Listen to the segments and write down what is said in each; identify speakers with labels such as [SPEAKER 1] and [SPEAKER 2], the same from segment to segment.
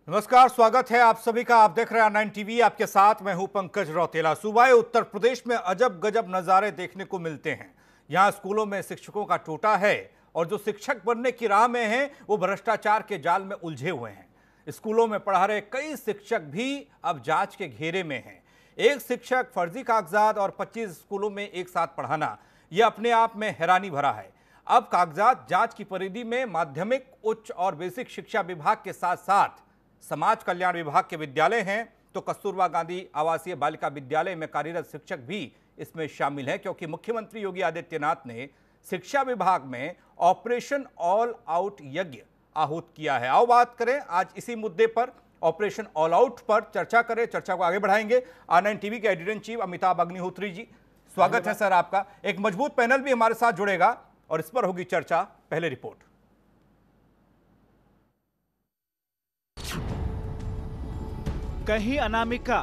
[SPEAKER 1] नमस्कार, स्वागत है आप सभी का। आप देख रहे हैं R9 टीवी, आपके साथ मैं हूं पंकज रौतेला। सूबाए उत्तर प्रदेश में अजब गजब नजारे देखने को मिलते हैं। यहां स्कूलों में शिक्षकों का टोटा है और जो शिक्षक बनने की राह में हैं वो भ्रष्टाचार के जाल में उलझे हुए हैं। स्कूलों में पढ़ा रहे कई शिक्षक भी अब जांच के घेरे में हैं। एक शिक्षक फर्जी कागजात और 25 स्कूलों में एक साथ पढ़ाना, यह अपने आप में हैरानी भरा है। अब कागजात जांच की परिधि में माध्यमिक, उच्च और बेसिक शिक्षा विभाग के साथ साथ समाज कल्याण विभाग के विद्यालय हैं, तो कस्तूरबा गांधी आवासीय बालिका विद्यालय में कार्यरत शिक्षक भी इसमें शामिल हैं, क्योंकि मुख्यमंत्री योगी आदित्यनाथ ने शिक्षा विभाग में ऑपरेशन ऑल आउट यज्ञ आहूत किया है। आओ बात करें आज इसी मुद्दे पर, ऑपरेशन ऑल आउट पर चर्चा करें। चर्चा को आगे बढ़ाएंगे R9 टीवी के editor in chief Amitabh Agnihotri ji. स्वागत है सर आपका। एक मजबूत पैनल भी हमारे साथ जुड़ेगा और इस पर होगी चर्चा। पहले रिपोर्ट।
[SPEAKER 2] कहीं अनामिका,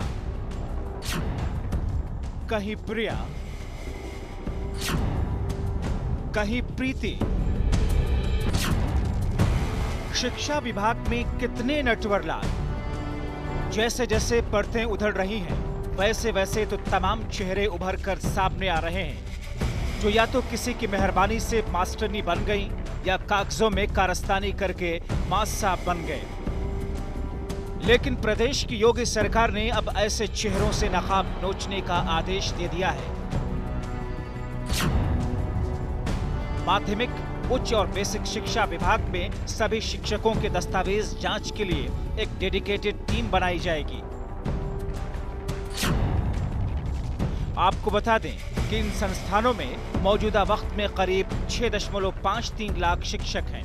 [SPEAKER 2] कहीं प्रिया, कहीं प्रीति। शिक्षा विभाग में कितने नटवर लाल। जैसे जैसे परतें उधड़ रही हैं, वैसे वैसे तो तमाम चेहरे उभर कर सामने आ रहे हैं, जो या तो किसी की मेहरबानी से मास्टरनी बन गई या कागजों में कारस्तानी करके मास्साब बन गए। लेकिन प्रदेश की योगी सरकार ने अब ऐसे चेहरों से नकाब नोचने का आदेश दे दिया है। माध्यमिक, उच्च और बेसिक शिक्षा विभाग में सभी शिक्षकों के दस्तावेज जांच के लिए एक डेडिकेटेड टीम बनाई जाएगी। आपको बता दें कि इन संस्थानों में मौजूदा वक्त में करीब 6.53 लाख शिक्षक हैं।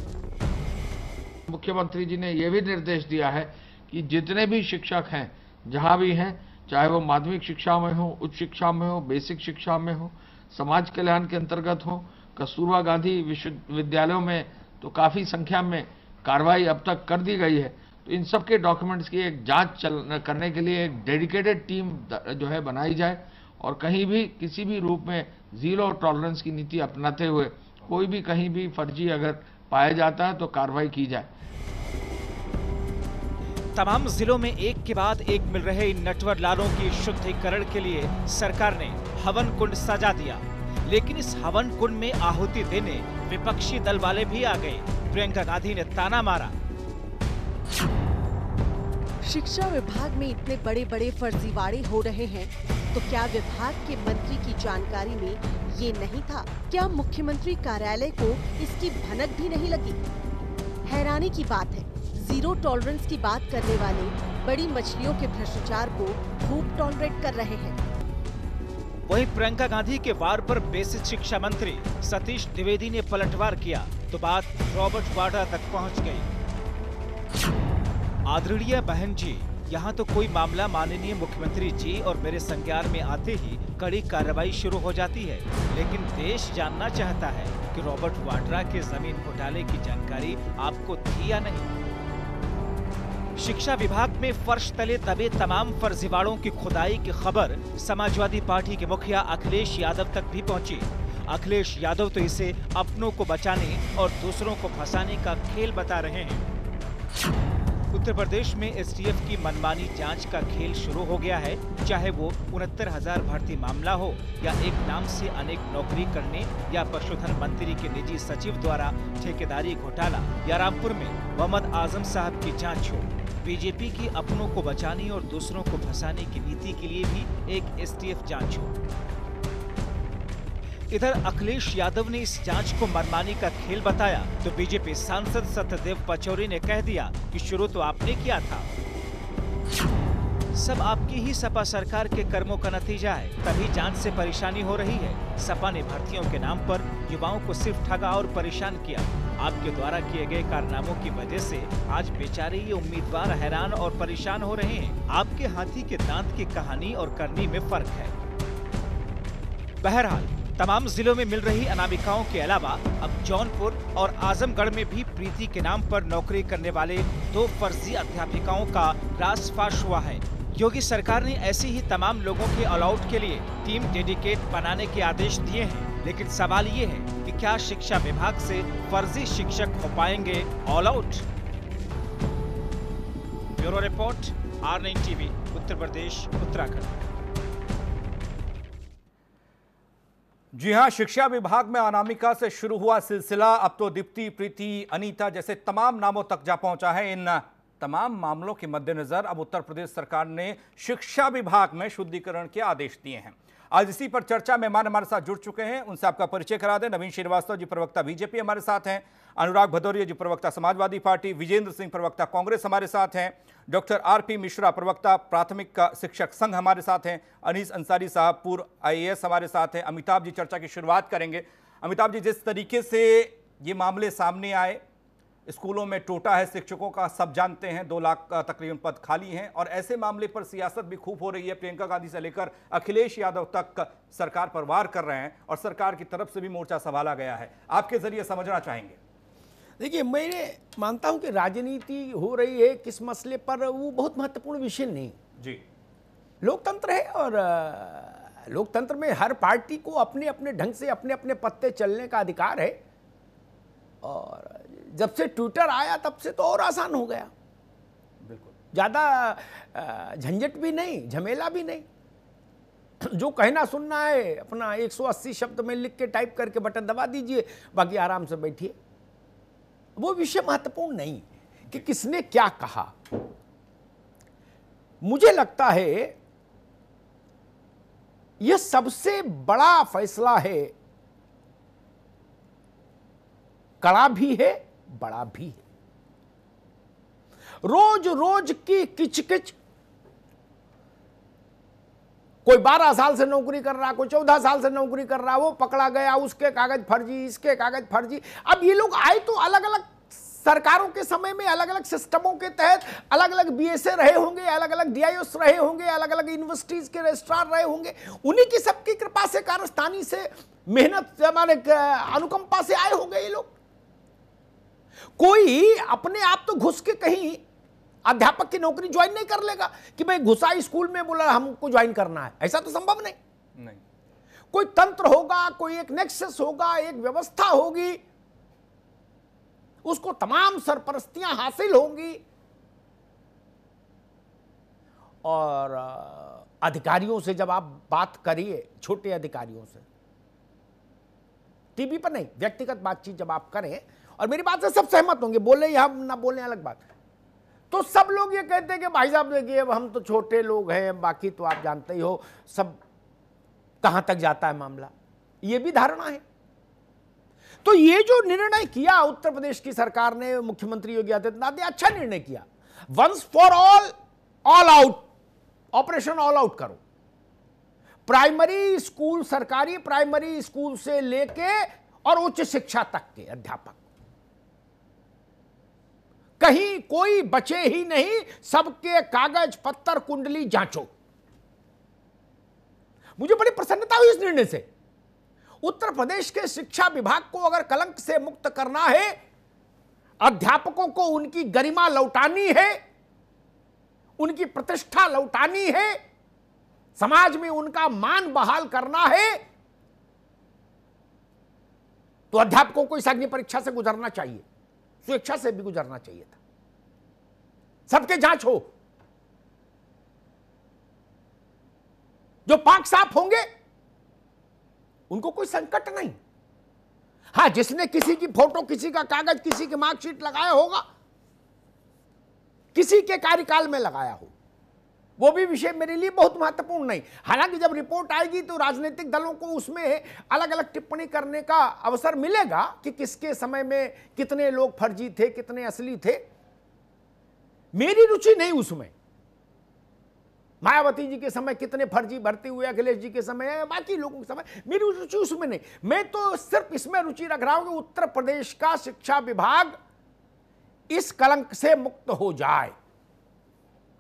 [SPEAKER 3] मुख्यमंत्री जी ने यह भी निर्देश दिया है कि जितने भी शिक्षक हैं, जहां भी हैं, चाहे वो माध्यमिक शिक्षा में हो, उच्च शिक्षा में हो, बेसिक शिक्षा में हो, समाज कल्याण के अंतर्गत हो, कस्तूरबा गांधी विश्वविद्यालयों में तो काफ़ी संख्या में कार्रवाई अब तक कर दी गई है। तो इन सब के डॉक्यूमेंट्स की एक जांच करने के लिए एक डेडिकेटेड टीम जो है बनाई जाए और कहीं भी किसी भी रूप में जीरो टॉलरेंस की नीति अपनाते हुए कोई भी कहीं भी फर्जी अगर पाया जाता है तो कार्रवाई की जाए।
[SPEAKER 2] तमाम जिलों में एक के बाद एक मिल रहे इन नटवर लालों की शुद्धिकरण के लिए सरकार ने हवन कुंड सजा दिया। लेकिन इस हवन कुंड में आहुति देने विपक्षी दल वाले भी आ गए। प्रियंका गांधी ने ताना मारा,
[SPEAKER 4] शिक्षा विभाग में इतने बड़े बड़े फर्जीवाड़े हो रहे हैं, तो क्या विभाग के मंत्री की जानकारी में ये नहीं था? क्या मुख्यमंत्री कार्यालय को इसकी भनक भी नहीं लगी? हैरानी की बात है, जीरो टॉलरेंस की बात करने वाले बड़ी मछलियों के भ्रष्टाचार को खूब टॉलरेट कर रहे हैं।
[SPEAKER 2] वहीं प्रियंका गांधी के वार पर बेसिक शिक्षा मंत्री सतीश द्विवेदी ने पलटवार किया तो बात रॉबर्ट वाड्रा तक पहुंच गई। आदरणीय बहन जी, यहाँ तो कोई मामला माननीय मुख्यमंत्री जी और मेरे संज्ञान में आते ही कड़ी कार्रवाई शुरू हो जाती है, लेकिन देश जानना चाहता है कि रॉबर्ट वाड्रा के जमीन घोटाले की जानकारी आपको थी या नहीं। शिक्षा विभाग में फर्श तले दबे तमाम फर्जीवाड़ों की खुदाई की खबर समाजवादी पार्टी के मुखिया अखिलेश यादव तक भी पहुंची। अखिलेश यादव तो इसे अपनों को बचाने और दूसरों को फंसाने का खेल बता रहे हैं। उत्तर प्रदेश में एसटीएफ की मनमानी जांच का खेल शुरू हो गया है, चाहे वो 69,000 भर्ती मामला हो या एक नाम से अनेक नौकरी करने या पशुधन मंत्री के निजी सचिव द्वारा ठेकेदारी घोटाला या रामपुर में मोहम्मद आजम साहब की जांच हो। बीजेपी की अपनों को बचाने और दूसरों को फंसाने की नीति के लिए भी एक एसटीएफ जांच हो। इधर अखिलेश यादव ने इस जांच को मनमानी का खेल बताया तो बीजेपी सांसद सत्यदेव पचौरी ने कह दिया कि शुरू तो आपने किया था। सब आपकी ही सपा सरकार के कर्मों का नतीजा है, तभी जांच से परेशानी हो रही है। सपा ने भर्तियों के नाम पर युवाओं को सिर्फ ठगा और परेशान किया। आपके द्वारा किए गए कारनामों की वजह से आज बेचारे ये उम्मीदवार हैरान और परेशान हो रहे हैं। आपके हाथी के दांत की कहानी और करनी में फर्क है। बहरहाल तमाम जिलों में मिल रही अनामिकाओं के अलावा अब जौनपुर और आजमगढ़ में भी प्रीति के नाम पर नौकरी करने वाले 2 फर्जी अध्यापिकाओं का रासफाश हुआ है। योगी सरकार ने ऐसे ही तमाम लोगों के ऑल आउट के लिए टीम डेडिकेट बनाने के आदेश दिए हैं, लेकिन सवाल ये है कि क्या शिक्षा विभाग से फर्जी शिक्षक हो पाएंगे all out? Bureau report, R9 TV, Uttar Pradesh, Uttarakhand.
[SPEAKER 1] जी हां, शिक्षा विभाग में अनामिका से शुरू हुआ सिलसिला अब तो दीप्ति, प्रीति, अनीता जैसे तमाम नामों तक जा पहुंचा है। इन तमाम मामलों के मद्देनजर अब उत्तर प्रदेश सरकार ने शिक्षा विभाग में शुद्धिकरण के आदेश दिए हैं। आज इसी पर चर्चा मेहमान हमारे साथ जुड़ चुके हैं, उनसे आपका परिचय करा दें। नवीन श्रीवास्तव जी, प्रवक्ता बीजेपी, हमारे साथ हैं। अनुराग भदौरिया जी, प्रवक्ता समाजवादी पार्टी। विजेंद्र सिंह, प्रवक्ता कांग्रेस, हमारे साथ हैं। डॉक्टर आरपी मिश्रा, प्रवक्ता प्राथमिक शिक्षक संघ, हमारे साथ हैं। अनीस अंसारी साहब, पूर्व IAS, हमारे साथ हैं। अमिताभ जी, चर्चा की शुरुआत करेंगे। अमिताभ जी, जिस तरीके से ये मामले सामने आए, स्कूलों में टोटा है शिक्षकों का, सब जानते हैं, 2 लाख तकरीबन पद खाली हैं, और ऐसे मामले पर सियासत भी खूब हो रही है। प्रियंका गांधी से लेकर अखिलेश यादव तक सरकार पर वार कर रहे हैं और सरकार की तरफ से भी मोर्चा संभाला गया है। आपके जरिए समझना चाहेंगे।
[SPEAKER 5] देखिए, मैं मानता हूं कि राजनीति हो रही है किस मसले पर, वो बहुत महत्वपूर्ण विषय नहीं
[SPEAKER 1] जी।
[SPEAKER 5] लोकतंत्र है, और लोकतंत्र में हर पार्टी को अपने अपने ढंग से अपने अपने पत्ते चलने का अधिकार है। और जब से ट्विटर आया तब से तो और आसान हो गया,
[SPEAKER 1] बिल्कुल,
[SPEAKER 5] ज़्यादा झंझट भी नहीं, झमेला भी नहीं। जो कहना सुनना है अपना 180 शब्द में लिख के टाइप करके बटन दबा दीजिए, बाकी आराम से बैठिए। वो विषय महत्वपूर्ण नहीं कि किसने क्या कहा। मुझे लगता है यह सबसे बड़ा फैसला है, कड़ा भी है, बड़ा भी है। रोज रोज की किचकिच, कोई 12 साल से नौकरी कर रहा, कोई 14 साल से नौकरी कर रहा, वो पकड़ा गया, उसके कागज फर्जी, इसके कागज फर्जी। अब ये लोग आए तो अलग अलग सरकारों के समय में अलग अलग सिस्टमों के तहत अलग अलग BSA रहे होंगे, अलग अलग DIOs रहे होंगे, अलग अलग यूनिवर्सिटीज के रजिस्ट्रार रहे होंगे। उन्हीं की सबकी कृपा से, कारस्तानी से, मेहनत, हमारे अनुकंपा से आए होंगे ये लोग। कोई अपने आप तो घुस के कहीं अध्यापक की नौकरी ज्वाइन नहीं कर लेगा कि भाई घुसा स्कूल में, बोला हमको ज्वाइन करना है, ऐसा तो संभव नहीं। कोई तंत्र होगा, कोई एक नेक्सस होगा, एक व्यवस्था होगी, उसको तमाम सरपरस्तियां हासिल होंगी। और अधिकारियों से जब आप बात करिए, छोटे अधिकारियों से, टीवी पर नहीं, व्यक्तिगत बातचीत जब आप करें, और मेरी बात से सब सहमत होंगे, बोले या ना बोले अलग बात, तो सब लोग ये कहते हैं कि भाई साहब देखिए, अब हम तो छोटे लोग हैं, बाकी तो आप जानते ही हो सब कहां तक जाता है मामला, ये भी धारणा है। तो ये जो निर्णय किया उत्तर प्रदेश की सरकार ने, मुख्यमंत्री योगी आदित्यनाथ ने, अच्छा निर्णय किया। Once for all out, operation all out करो। प्राइमरी स्कूल, सरकारी प्राइमरी स्कूल से लेके और उच्च शिक्षा तक के अध्यापक, कहीं कोई बचे ही नहीं, सबके कागज पत्तर कुंडली जांचो। मुझे बड़ी प्रसन्नता हुई इस निर्णय से। उत्तर प्रदेश के शिक्षा विभाग को अगर कलंक से मुक्त करना है, अध्यापकों को उनकी गरिमा लौटानी है, उनकी प्रतिष्ठा लौटानी है, समाज में उनका मान बहाल करना है, तो अध्यापकों को इस अग्नि परीक्षा से गुजरना चाहिए, स्वेच्छा से भी गुजरना चाहिए था। सबके जांच हो, जो पाक साफ होंगे उनको कोई संकट नहीं। हां, जिसने किसी की फोटो, किसी का कागज, किसी की मार्कशीट लगाया होगा, किसी के कार्यकाल में लगाया हो, वो भी विषय मेरे लिए बहुत महत्वपूर्ण नहीं। हालांकि जब रिपोर्ट आएगी तो राजनीतिक दलों को उसमें अलग अलग टिप्पणी करने का अवसर मिलेगा कि किसके समय में कितने लोग फर्जी थे, कितने असली थे। मेरी रुचि नहीं उसमें। मायावती जी के समय कितने फर्जी भर्ती हुए, अखिलेश जी के समय, बाकी लोगों के समय, मेरी रुचि उसमें नहीं। मैं तो सिर्फ इसमें रुचि रख रहा हूं कि उत्तर प्रदेश का शिक्षा विभाग इस कलंक से मुक्त हो जाए।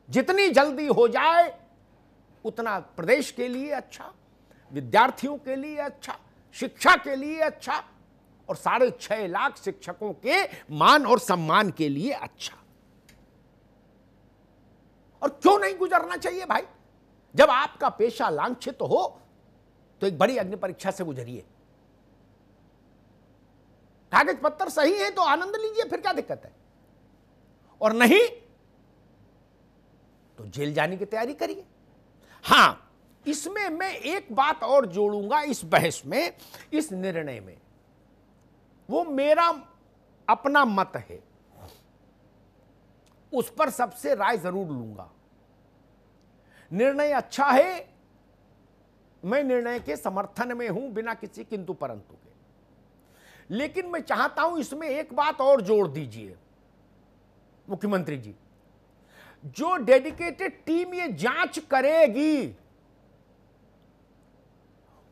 [SPEAKER 5] जितनी जल्दी हो जाए उतना प्रदेश के लिए अच्छा, विद्यार्थियों के लिए अच्छा, शिक्षा के लिए अच्छा, और 6.5 लाख शिक्षकों के मान और सम्मान के लिए अच्छा। और क्यों नहीं गुजरना चाहिए भाई? जब आपका पेशा लांछित हो तो एक बड़ी अग्नि परीक्षा से गुजरिए। कागज पत्तर सही है तो आनंद लीजिए, फिर क्या दिक्कत है? और नहीं जेल जाने की तैयारी करिए। हां, इसमें मैं एक बात और जोड़ूंगा इस बहस में, इस निर्णय में, वो मेरा अपना मत है, उस पर सबसे राय जरूर लूंगा। निर्णय अच्छा है, मैं निर्णय के समर्थन में हूं बिना किसी किंतु परंतु के। लेकिन मैं चाहता हूं इसमें एक बात और जोड़ दीजिए मुख्यमंत्री जी, जो डेडिकेटेड टीम ये जांच करेगी,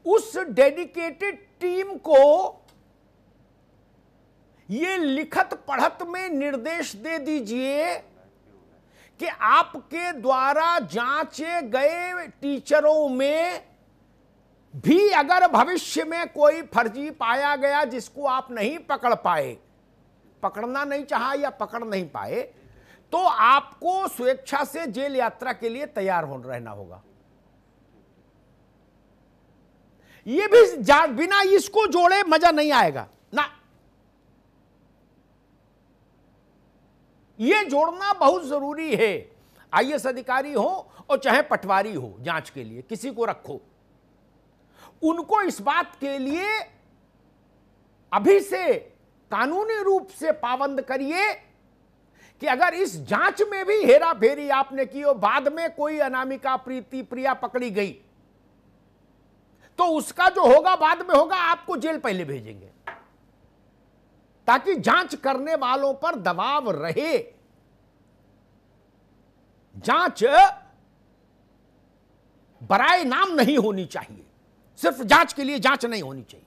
[SPEAKER 5] उस डेडिकेटेड टीम को ये लिखत पढ़त में निर्देश दे दीजिए कि आपके द्वारा जांचे गए टीचरों में भी अगर भविष्य में कोई फर्जी पाया गया जिसको आप नहीं पकड़ पाए, पकड़ना नहीं चाहा या पकड़ नहीं पाए, तो आपको स्वेच्छा से जेल यात्रा के लिए तैयार हो रहना होगा। ये भी बिना इसको जोड़े मजा नहीं आएगा ना, ये जोड़ना बहुत जरूरी है। आईएएस अधिकारी हो और चाहे पटवारी हो, जांच के लिए किसी को रखो, उनको इस बात के लिए अभी से कानूनी रूप से पाबंद करिए कि अगर इस जांच में भी हेरा फेरी आपने की और बाद में कोई अनामिका प्रीति प्रिया पकड़ी गई, तो उसका जो होगा बाद में होगा, आपको जेल पहले भेजेंगे, ताकि जांच करने वालों पर दबाव रहे। जांच बराए नाम नहीं होनी चाहिए, सिर्फ जांच के लिए जांच नहीं होनी चाहिए।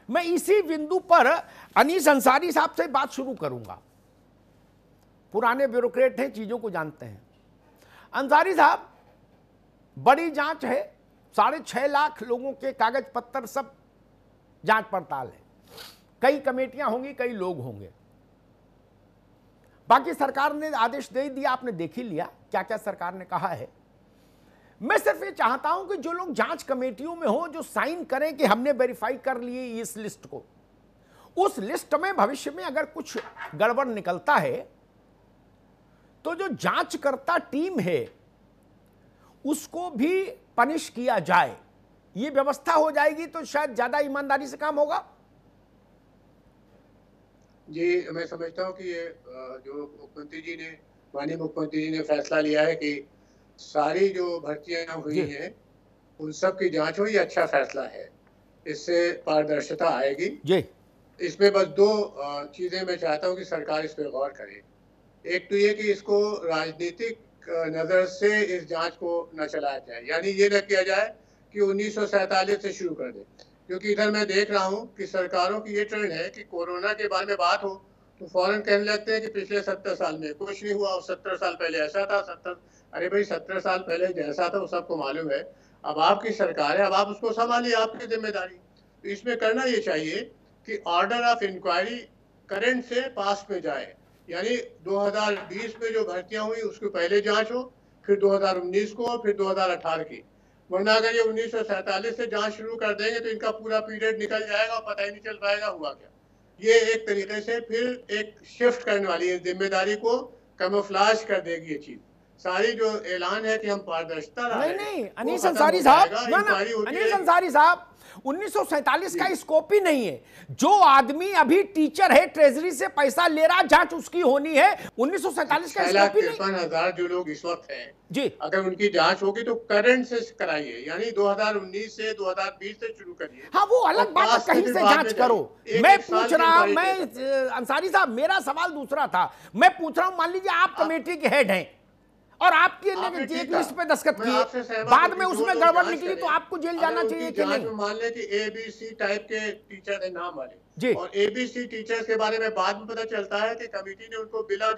[SPEAKER 5] मैं इसी बिंदु पर अनीस अंसारी साहब से बात शुरू करूंगा। पुराने ब्यूरोक्रेट हैं, चीजों को जानते हैं। अंसारी साहब, बड़ी जांच है, 6.5 लाख लोगों के कागज पत्तर सब जांच पड़ताल है, कई कमेटियां होंगी, कई लोग होंगे। बाकी सरकार ने आदेश दे दिया, आपने देख ही लिया क्या क्या सरकार ने कहा है। मैं सिर्फ ये चाहता हूं कि जो लोग जांच कमेटियों में हो, जो साइन करें कि हमने वेरीफाई कर लिए इस लिस्ट को, उस लिस्ट में भविष्य में अगर कुछ गड़बड़ निकलता है तो जो जांचकर्ता टीम है उसको भी पनिश किया जाए। ये व्यवस्था हो जाएगी तो शायद ज्यादा ईमानदारी से काम होगा।
[SPEAKER 6] जी, मैं समझता हूँ कि ये जो माननीय मुख्यमंत्री जी ने फैसला लिया है कि सारी जो भर्तियां हुई हैं उन सब की जांच हो, ये अच्छा फैसला है। इससे पारदर्शिता आएगी जी। इसमें बस 2 चीजें मैं चाहता हूँ कि सरकार इस पर गौर करे। एक तो ये कि इसको राजनीतिक नजर से इस जांच को न चलाया जाए, यानी ये न किया जाए कि 1947 से शुरू कर दे, क्योंकि इधर मैं देख रहा हूँ कि सरकारों की ये ट्रेंड है कि कोरोना के बारे में बात हो तो फौरन कहने लगते हैं कि पिछले 70 साल में कुछ नहीं हुआ और 70 साल पहले ऐसा था। अरे भाई, 70 साल पहले जैसा था वो सबको मालूम है। अब आपकी सरकार है, अब आप उसको संभालिए, आपकी जिम्मेदारी। तो इसमें करना ये चाहिए कि ऑर्डर ऑफ इंक्वायरी करंट से पास्ट में जाए, यानी 2020 में जो भर्तियां हुई उसको पहले जांच हो, फिर 2019 को, फिर 2018 की। वरना अगर ये 1947 से जांच शुरू कर देंगे तो इनका पूरा पीरियड निकल जाएगा और पता ही नहीं चल पाएगा हुआ क्या। ये एक तरीके से फिर एक शिफ्ट करने वाली है, जिम्मेदारी को कैमोफ्लेज कर देगी ये चीज। सारी जो ऐलान है कि हम पारदर्शिता
[SPEAKER 5] नहीं, अनीस अंसारी साहब, अनीस अंसारी साहब, 1947 का स्कोप ही नहीं है। जो आदमी अभी टीचर है, ट्रेजरी से पैसा ले रहा, जांच उसकी होनी है। 1947 का स्कोप ही नहीं।
[SPEAKER 6] 6,53,000 जो लोग इस वक्त हैं
[SPEAKER 5] जी,
[SPEAKER 6] अगर उनकी जांच होगी तो करंट से कराइए, यानी 2019 से 2020 से शुरू करिए।
[SPEAKER 5] हाँ, वो अलग बात है, कहीं से जांच करो। मैं पूछ रहा, मैं अंसारी साहब, मेरा सवाल दूसरा था। मैं पूछ रहा हूँ, मान लीजिए आप कमेटी के हेड हैं और आपकी एक लिस्ट पे दस्तखत किए, बाद में उसमें गड़बड़ निकली तो आपको जेल जाना चाहिए कि नहीं?
[SPEAKER 6] मान लें कि ABC टाइप के टीचर है नाम वाले
[SPEAKER 5] जी,
[SPEAKER 6] और ABC टीचर्स के बारे में बाद में पता चलता है कि कमेटी ने उनको बिला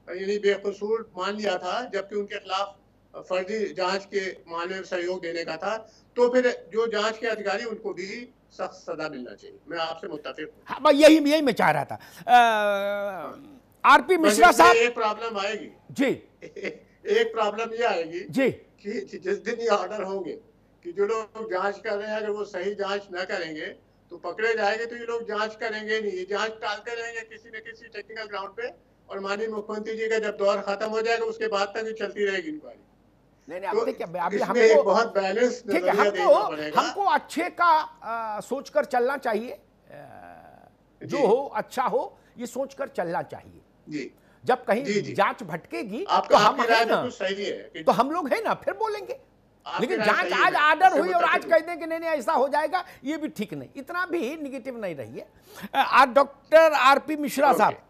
[SPEAKER 6] यानी बेकसूर मान लिया था, जबकि उनके खिलाफ फर्जी जांच के मामले में सहयोग देने का था, तो फिर जो जांच के अधिकारी उनको भी सख्त सजा मिलना चाहिए। मैं आपसे मुत्तफिक हूं।
[SPEAKER 5] हाँ, यही मैं चाह रहा था। आरपी मिश्रा साहब,
[SPEAKER 6] एक प्रॉब्लम आएगी
[SPEAKER 5] जी,
[SPEAKER 6] एक प्रॉब्लम ये आएगी
[SPEAKER 5] जी
[SPEAKER 6] कि जिस दिन ये ऑर्डर होंगे कि जो लोग जांच कर रहे हैं अगर वो सही जांच न करेंगे तो पकड़े जाएंगे, तो ये लोग जांच करेंगे नहीं, ये जांच टालते रहेंगे किसी न किसी टेक्निकल ग्राउंड पे और माननीय मुख्यमंत्री जी का जब दौर खत्म हो जाएगा उसके बाद तक ही चलती रहेगी इंक्वायरी।
[SPEAKER 5] नहीं
[SPEAKER 6] तो
[SPEAKER 5] देखिए, अभी
[SPEAKER 6] इसमें एक
[SPEAKER 5] हमको
[SPEAKER 6] बहुत बैलेंस
[SPEAKER 5] ठीक है,
[SPEAKER 6] नजरिया देखना पड़ेगा।
[SPEAKER 5] हमको अच्छे का सोचकर चलना चाहिए, जो हो अच्छा हो ये सोचकर चलना चाहिए।
[SPEAKER 6] जी
[SPEAKER 5] जब कहीं
[SPEAKER 6] जी।
[SPEAKER 5] जांच भटकेगी
[SPEAKER 6] आपका
[SPEAKER 5] तो हम
[SPEAKER 6] आपकी राय
[SPEAKER 5] है ना,
[SPEAKER 6] बिल्कुल सही है कि
[SPEAKER 5] तो हम लोग है ना, फिर बोलेंगे।
[SPEAKER 6] आपकी
[SPEAKER 5] लेकिन
[SPEAKER 6] राय
[SPEAKER 5] जांच
[SPEAKER 6] सही
[SPEAKER 5] आज
[SPEAKER 6] है,
[SPEAKER 5] आर्डर
[SPEAKER 6] इससे
[SPEAKER 5] हुई और आज
[SPEAKER 6] मुत्तफिक
[SPEAKER 5] कह दें कि नहीं नहीं ऐसा हो जाएगा, ये भी ठीक नहीं, इतना भी निगेटिव नहीं रहिए। आज डॉक्टर आरपी मिश्रा साहब
[SPEAKER 6] ओके।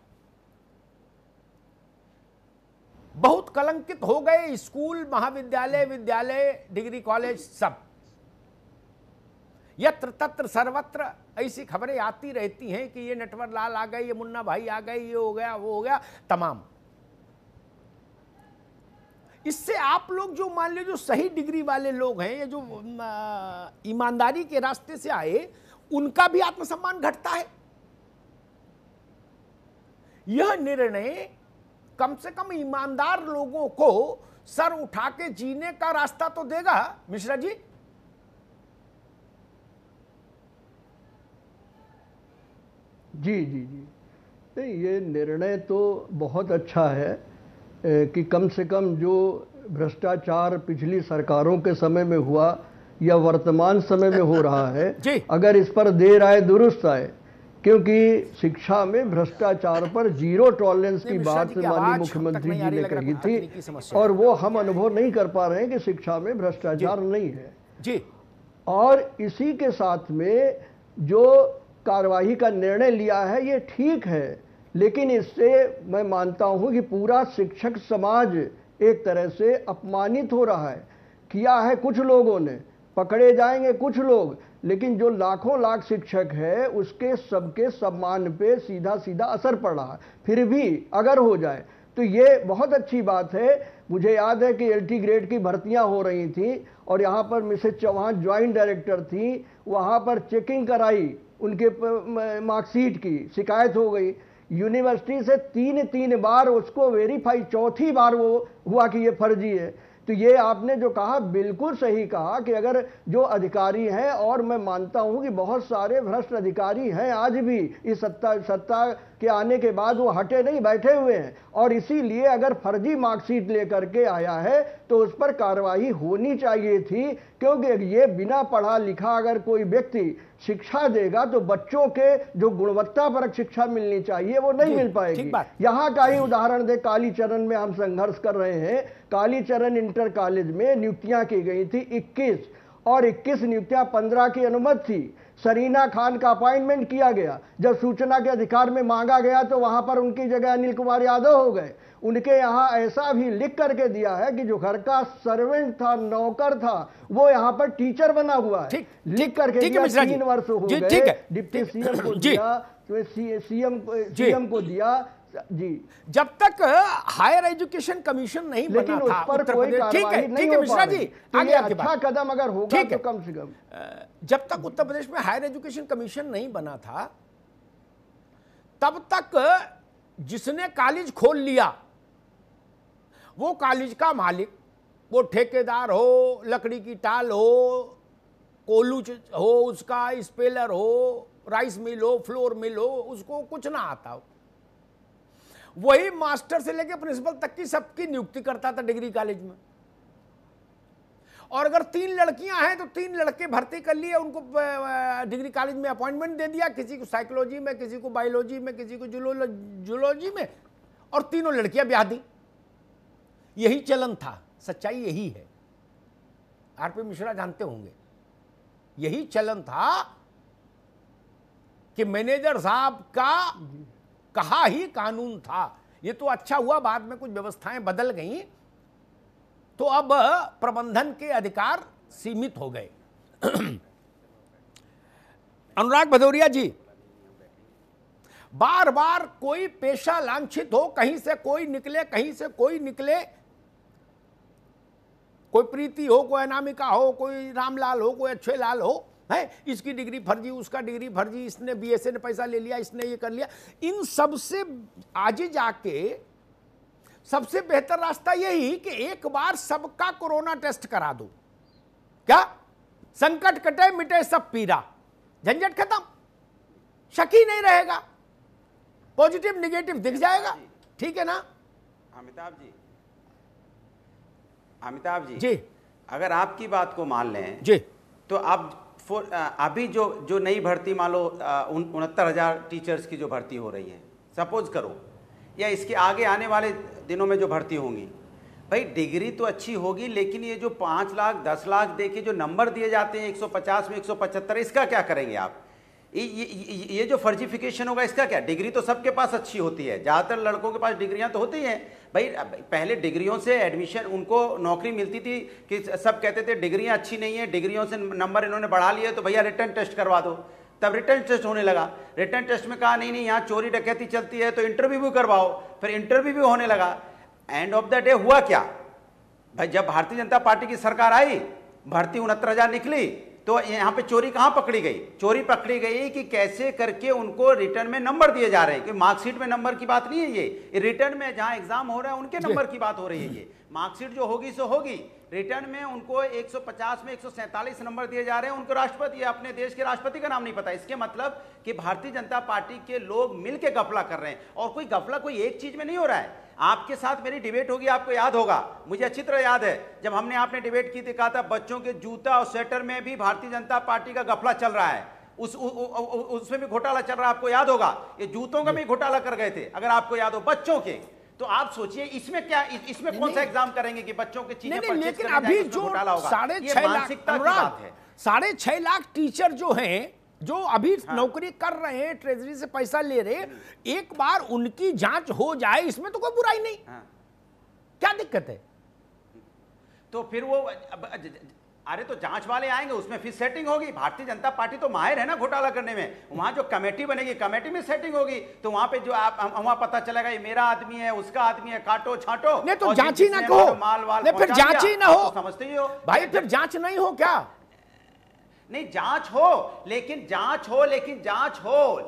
[SPEAKER 5] बहुत कलंकित हो गए, स्कूल महाविद्यालय विद्यालय डिग्री कॉलेज सब, यत्र तत्र सर्वत्र ऐसी खबरें आती रहती हैं कि ये नटवर लाल आ गए, ये मुन्ना भाई आ गए, ये हो गया वो हो गया तमाम। इससे आप लोग जो मान लीजिए जो सही डिग्री वाले लोग हैं, ये जो ईमानदारी के रास्ते से आए, उनका भी आत्मसम्मान घटता है। यह निर्णय कम से कम ईमानदार लोगों को सर उठा के जीने का रास्ता तो देगा। मिश्रा जी,
[SPEAKER 7] जी जी जी, नहीं ये निर्णय तो बहुत अच्छा है कि कम से कम जो भ्रष्टाचार पिछली सरकारों के समय में हुआ या वर्तमान समय में हो रहा है, अगर इस पर देर आए दुरुस्त आए, क्योंकि शिक्षा में भ्रष्टाचार पर जीरो टॉलरेंस की बात माननीय मुख्यमंत्री जी ने कही थी, और वो हम अनुभव नहीं कर पा रहे हैं कि शिक्षा में भ्रष्टाचार नहीं है
[SPEAKER 5] जी।
[SPEAKER 7] और इसी के साथ में जो कार्यवाही का निर्णय लिया है ये ठीक है, लेकिन इससे मैं मानता हूं कि पूरा शिक्षक समाज एक तरह से अपमानित हो रहा है। किया है कुछ लोगों ने, पकड़े जाएंगे कुछ लोग, लेकिन जो लाखों लाख शिक्षक है उसके सबके सम्मान पे सीधा सीधा असर पड़ रहा है। फिर भी अगर हो जाए तो ये बहुत अच्छी बात है। मुझे याद है कि LT ग्रेड की भर्तियां हो रही थी और यहाँ पर मिसेज चौहान ज्वाइंट डायरेक्टर थी, वहाँ पर चेकिंग कराई, उनके मार्कशीट की शिकायत हो गई, यूनिवर्सिटी से तीन बार उसको वेरीफाई, चौथी बार वो हुआ कि ये फर्जी है। तो ये आपने जो कहा बिल्कुल सही कहा कि अगर जो अधिकारी हैं, और मैं मानता हूं कि बहुत सारे भ्रष्ट अधिकारी हैं आज भी, इस सत्ता के आने के बाद वो हटे नहीं, बैठे हुए हैं, और इसीलिए अगर फर्जी मार्कशीट लेकर के आया है तो उस पर कार्रवाई होनी चाहिए थी, क्योंकि ये बिना पढ़ा लिखा अगर कोई व्यक्ति शिक्षा देगा तो बच्चों के जो गुणवत्तापरक शिक्षा मिलनी चाहिए वो नहीं मिल पाएगी। यहाँ का ही उदाहरण दे, कालीचरण में हम संघर्ष कर रहे हैं, कालीचरण इंटर कॉलेज में नियुक्तियां की गई थी 21, और 21 नियुक्तियां 15 की अनुमति थी। सरीना खान का अपॉइंटमेंट किया गया, जब सूचना के अधिकार में मांगा गया तो वहां पर उनकी जगह अनिल कुमार यादव हो गए। उनके यहाँ ऐसा भी लिख करके दिया है कि जो घर का सर्वेंट था, नौकर था, वो यहाँ पर टीचर बना हुआ है, लिख करके दिया। 3 वर्ष हो गए, डिप्टी सीएम को दिया, सीएम को दिया जी।
[SPEAKER 5] जब तक हायर एजुकेशन कमीशन नहीं बना था,
[SPEAKER 7] उस पर कोई कार्रवाई नहीं हो
[SPEAKER 5] मिश्रा जी, आगे
[SPEAKER 7] अच्छा कदम अगर होगा तो कम से कम,
[SPEAKER 5] जब तक उत्तर प्रदेश में हायर एजुकेशन कमीशन नहीं बना था, तब तक जिसने कॉलेज खोल लिया वो कॉलेज का मालिक, वो ठेकेदार हो, लकड़ी की टाल हो, कोलू हो, उसका स्पेलर हो, राइस मिल हो, फ्लोर मिल हो, उसको कुछ ना आता हो, वही मास्टर से लेकर प्रिंसिपल तक की सबकी नियुक्ति करता था डिग्री कॉलेज में। और अगर 3 लड़कियां हैं तो 3 लड़के भर्ती कर लिए, उनको डिग्री कॉलेज में अपॉइंटमेंट दे दिया, किसी को साइकोलॉजी में, किसी को बायोलॉजी में, किसी को जूलॉजी में, और तीनों लड़कियां ब्याह दी। यही चलन था, सच्चाई यही है, आरपी मिश्रा जानते होंगे, यही चलन था कि मैनेजर साहब का कहा ही कानून था। ये तो अच्छा हुआ बाद में कुछ व्यवस्थाएं बदल गई तो अब प्रबंधन के अधिकार सीमित हो गए। अनुराग भदौरिया जी, बार बार कोई पेशा लांछित हो, कहीं से कोई निकले, कहीं से कोई निकले, कोई प्रीति हो, कोई अनामिका हो, कोई रामलाल हो, कोई अच्छे लाल हो, है इसकी डिग्री फर्जी, उसका डिग्री फर्जी, इसने बीएसए ने पैसा ले लिया, इसने ये कर लिया। इन सब से आज जाके सबसे बेहतर रास्ता यही कि एक बार सबका कोरोना टेस्ट करा दो, क्या संकट कटे मिटे सब पीरा, झंझट खत्म, शक ही नहीं रहेगा, पॉजिटिव निगेटिव दिख जाएगा, ठीक है ना?
[SPEAKER 8] अमिताभ जी
[SPEAKER 5] जी,
[SPEAKER 8] अगर आपकी बात को मान लें
[SPEAKER 5] जी,
[SPEAKER 8] तो अब अभी जो नई भर्ती मान लो 69,000 टीचर्स की जो भर्ती हो रही है, सपोज करो, या इसके आगे आने वाले दिनों में जो भर्ती होंगी, भाई डिग्री तो अच्छी होगी, लेकिन ये जो 5 लाख 10 लाख दे के जो नंबर दिए जाते हैं 150 में 175, इसका क्या करेंगे आप? ये जो फर्जिफिकेशन होगा इसका क्या? डिग्री तो सबके पास अच्छी होती है, ज़्यादातर लड़कों के पास डिग्रियां तो होती हैं भाई। पहले डिग्रियों से एडमिशन, उनको नौकरी मिलती थी कि सब कहते थे डिग्रियां अच्छी नहीं है, डिग्रियों से नंबर इन्होंने बढ़ा लिए तो भैया रिटर्न टेस्ट करवा दो। तब रिटर्न टेस्ट होने लगा, रिटर्न टेस्ट में कहा नहीं यहाँ चोरी डकैती चलती है तो इंटरव्यू भी करवाओ, फिर इंटरव्यू भी होने लगा। एंड ऑफ द डे हुआ क्या भाई? जब भारतीय जनता पार्टी की सरकार आई, भर्ती 69,000 निकली, तो यहाँ पे चोरी कहाँ पकड़ी गई? चोरी पकड़ी गई कि कैसे करके उनको रिटर्न में नंबर दिए जा रहे हैं। कि मार्कशीट में नंबर की बात नहीं है, ये रिटर्न में जहाँ एग्जाम हो रहा है उनके नंबर की बात हो रही है। ये मार्कशीट जो होगी सो होगी, रिटर्न में उनको 150 में 147 नंबर दिए जा रहे हैं। उनको राष्ट्रपति, अपने देश के राष्ट्रपति का नाम नहीं पता। इसके मतलब कि भारतीय जनता पार्टी के लोग मिलकर गफला कर रहे हैं। और कोई गफला कोई एक चीज में नहीं हो रहा है। आपके साथ मेरी डिबेट होगी, आपको याद होगा, मुझे अच्छी तरह याद है, जब हमने आपने डिबेट की थी, कहा था बच्चों के जूता और स्वेटर में भी भारतीय जनता पार्टी का गफला चल रहा है, उसमें भी घोटाला चल रहा है। आपको याद होगा, ये जूतों का भी घोटाला कर गए थे, अगर आपको याद हो, बच्चों के। तो आप सोचिए इसमें क्या, इसमें कौन सा एग्जाम करेंगे कि बच्चों के चीजें परचेज
[SPEAKER 5] लेकिन
[SPEAKER 8] करने
[SPEAKER 5] अभी
[SPEAKER 8] जाएंगे,
[SPEAKER 5] जो
[SPEAKER 8] घोटाला होगा?
[SPEAKER 5] 6.5 लाख टीचर जो हैं, जो अभी नौकरी कर रहे हैं, ट्रेजरी से पैसा ले रहे, एक बार उनकी जांच हो जाए, इसमें तो कोई बुराई नहीं। क्या दिक्कत है?
[SPEAKER 8] तो फिर वो अरे तो जांच वाले आएंगे, उसमें फिर सेटिंग होगी। भारतीय जनता पार्टी तो माहिर है ना घोटाला करने में। वहां जो कमेटी बनेगी, कमेटी में सेटिंग होगी, तो वहां पे जो वहां पता चलेगा ये मेरा आदमी है, उसका आदमी है, काटो छांटो।
[SPEAKER 5] नहीं तो जांच ही ना कहो, नहीं फिर जांच ही ना हो,
[SPEAKER 8] समझते ही हो
[SPEAKER 5] भाई, फिर जांच नहीं हो क्या?
[SPEAKER 8] नहीं, जांच हो,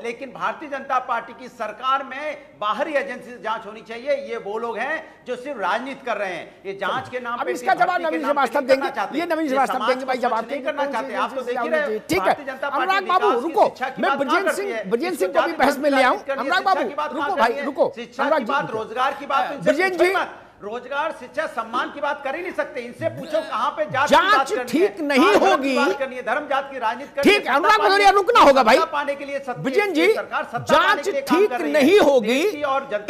[SPEAKER 8] लेकिन भारतीय जनता पार्टी की सरकार में बाहरी एजेंसी से जांच होनी चाहिए। ये वो लोग हैं जो सिर्फ राजनीति कर रहे हैं। ये जांच के नाम
[SPEAKER 5] अब
[SPEAKER 8] पे
[SPEAKER 5] इसका जवाब नवीन श्रीवास्तव देंगे। ये नवीन श्रीवास्तव देंगे भाई जवाब
[SPEAKER 8] नहीं करना चाहते। आप तो देख ही रहे,
[SPEAKER 5] ठीक है। अनुराग बाबू रुको, मैं ब्रजेंद्र सिंह को भी बहस में ले आऊं। अनुराग बाबू रुको भाई, रुको।
[SPEAKER 8] शिक्षा की बात, रोजगार की बात,
[SPEAKER 5] ब्रजेंद्र जी,
[SPEAKER 8] रोजगार, शिक्षा, सम्मान की बात कर ही नहीं सकते। इनसे पूछो कहां पे
[SPEAKER 5] जांच ठीक नहीं होगी,
[SPEAKER 8] धर्म जात की राजनीति करनी है।
[SPEAKER 5] ठीक है, अनुराग भदौरिया रुकना होगा भाई।
[SPEAKER 8] पाने के लिए
[SPEAKER 5] विजयन जी, जांच ठीक नहीं होगी,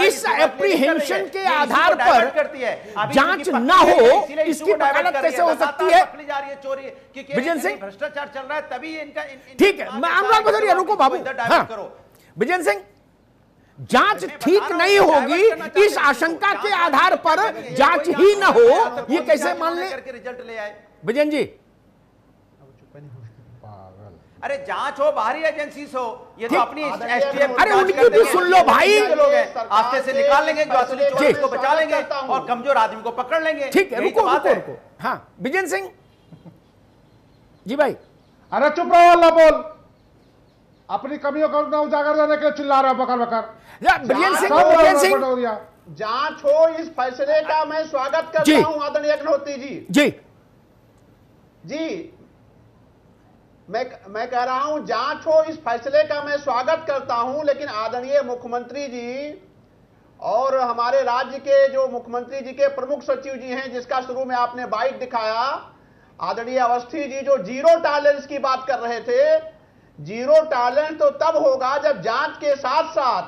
[SPEAKER 5] इस एप्रीहेंशन के आधार पर जांच ना हो, इसकी वकालत कैसे हो सकती है? विजयन सिंह,
[SPEAKER 8] भ्रष्टाचार चल रहा है, तभी इनका
[SPEAKER 5] ठीक है। मैं अनुराग भदौरिया, रुको बाबू, विजयन सिंह, जांच ठीक नहीं होगी, इस आशंका के आधार पर जांच ही न हो, ये कैसे मान ले?
[SPEAKER 8] रिजल्ट ले आए
[SPEAKER 5] विजयन जी,
[SPEAKER 8] अरे जांच हो, बाहरी एजेंसी हो, ये तो अपनी एसटीएफ,
[SPEAKER 5] अरे उनकी भी सुन लो भाई,
[SPEAKER 8] आस्ते से निकाल लेंगे, जो असली चोर को बचा लेंगे और कमजोर आदमी को पकड़ लेंगे।
[SPEAKER 5] ठीक है, रुको रुको। हाँ विजयन सिंह जी भाई।
[SPEAKER 9] अरे चुप रहो, अल्लाह बोल, अपनी कमियों को उजागर करने के चिल्ला रहा बकर बकर।
[SPEAKER 5] विजयन सिंह,
[SPEAKER 10] जांच हो, इस फैसले का मैं स्वागत करता हूं आदरणीय अग्निहोत्री जी। जी मैं कह रहा हूं जांच हो, इस फैसले का मैं स्वागत करता हूं, लेकिन आदरणीय मुख्यमंत्री जी और हमारे राज्य के जो मुख्यमंत्री जी के प्रमुख सचिव जी हैं, जिसका शुरू में आपने बाइट दिखाया, आदरणीय अवस्थी जी, जो जीरो टॉलरेंस की बात कर रहे थे, जीरो टॉलरेंस तो तब होगा जब जांच के साथ साथ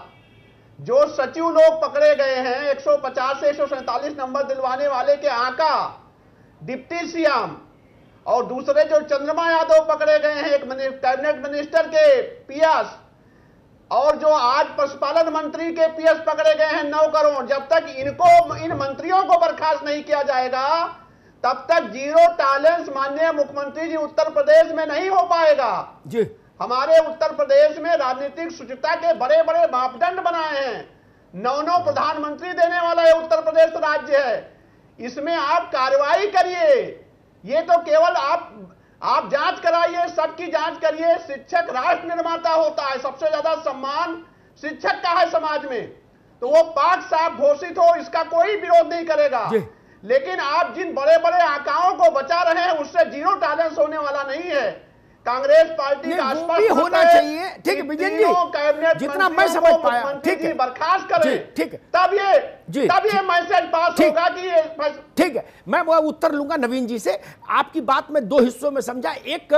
[SPEAKER 10] जो सचिव लोग पकड़े गए हैं, 150 से 147 नंबर दिलवाने वाले के आका, डिप्टी सीएम, और दूसरे जो चंद्रमा यादव पकड़े गए हैं, एक कैबिनेट मिनिस्टर के पीएस, और जो आज पशुपालन मंत्री के पीएस पकड़े गए हैं 9 करोड़, जब तक इन मंत्रियों को बर्खास्त नहीं किया जाएगा, तब तक जीरो टॉलरेंस माननीय मुख्यमंत्री जी उत्तर प्रदेश में नहीं हो पाएगा जी। हमारे उत्तर प्रदेश में राजनीतिक शुचिता के बड़े बड़े मापदंड बनाए हैं। 9 प्रधानमंत्री देने वाला ये उत्तर प्रदेश राज्य है, इसमें आप कार्रवाई करिए। ये तो केवल आप जांच कराइए, सबकी जांच करिए। शिक्षक राष्ट्र निर्माता होता है, सबसे ज्यादा सम्मान शिक्षक का है समाज में, तो वो पाक साफ घोषित हो, इसका कोई विरोध नहीं करेगा। लेकिन आप जिन बड़े बड़े आकाओं को बचा रहे हैं, उससे जीरो टॉलरेंस होने वाला नहीं है। कांग्रेस पार्टी
[SPEAKER 5] नहीं,
[SPEAKER 10] का
[SPEAKER 5] वो
[SPEAKER 10] स्पष्ट
[SPEAKER 5] भी
[SPEAKER 10] मत
[SPEAKER 5] होना
[SPEAKER 10] है
[SPEAKER 5] चाहिए। ठीक है
[SPEAKER 10] कि
[SPEAKER 5] विजय जी,
[SPEAKER 10] तीनों कैबिनेट
[SPEAKER 5] जितना मैं
[SPEAKER 10] मंत्रियों
[SPEAKER 5] समझ
[SPEAKER 10] को
[SPEAKER 5] पाया,
[SPEAKER 10] मुख्यमंत्री
[SPEAKER 5] ठीक
[SPEAKER 10] जी
[SPEAKER 5] है,
[SPEAKER 10] बर्खास्त करें,
[SPEAKER 5] जी, ठीक है,
[SPEAKER 10] तब
[SPEAKER 5] जी,
[SPEAKER 10] ये मैसेज पास
[SPEAKER 5] ठीक,
[SPEAKER 10] होगा कि ये
[SPEAKER 5] ठीक है। मैं वो उत्तर लूंगा नवीन जी से। आपकी बात में दो हिस्सों में समझा। एक,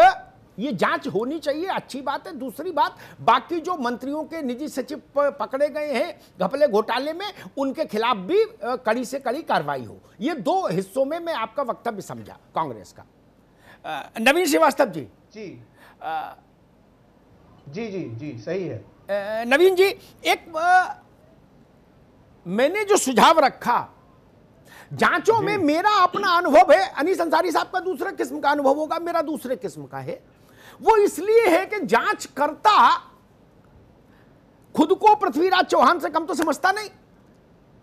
[SPEAKER 5] ये जांच होनी चाहिए, अच्छी बात है। दूसरी बात, बाकी जो मंत्रियों के निजी सचिव पकड़े गए हैं घपले घोटाले में, उनके खिलाफ भी कड़ी से कड़ी कार्रवाई हो। ये दो हिस्सों में मैं आपका वक्तव्य समझा कांग्रेस का। नवीन श्रीवास्तव जी।
[SPEAKER 10] जी सही है।
[SPEAKER 5] नवीन जी, एक मैंने जो सुझाव रखा जांचों में, मेरा अपना अनुभव है, अनीस अंसारी साहब का दूसरे किस्म का अनुभव होगा, मेरा दूसरे किस्म का है। वो इसलिए है कि जांच करता खुद को पृथ्वीराज चौहान से कम तो समझता नहीं,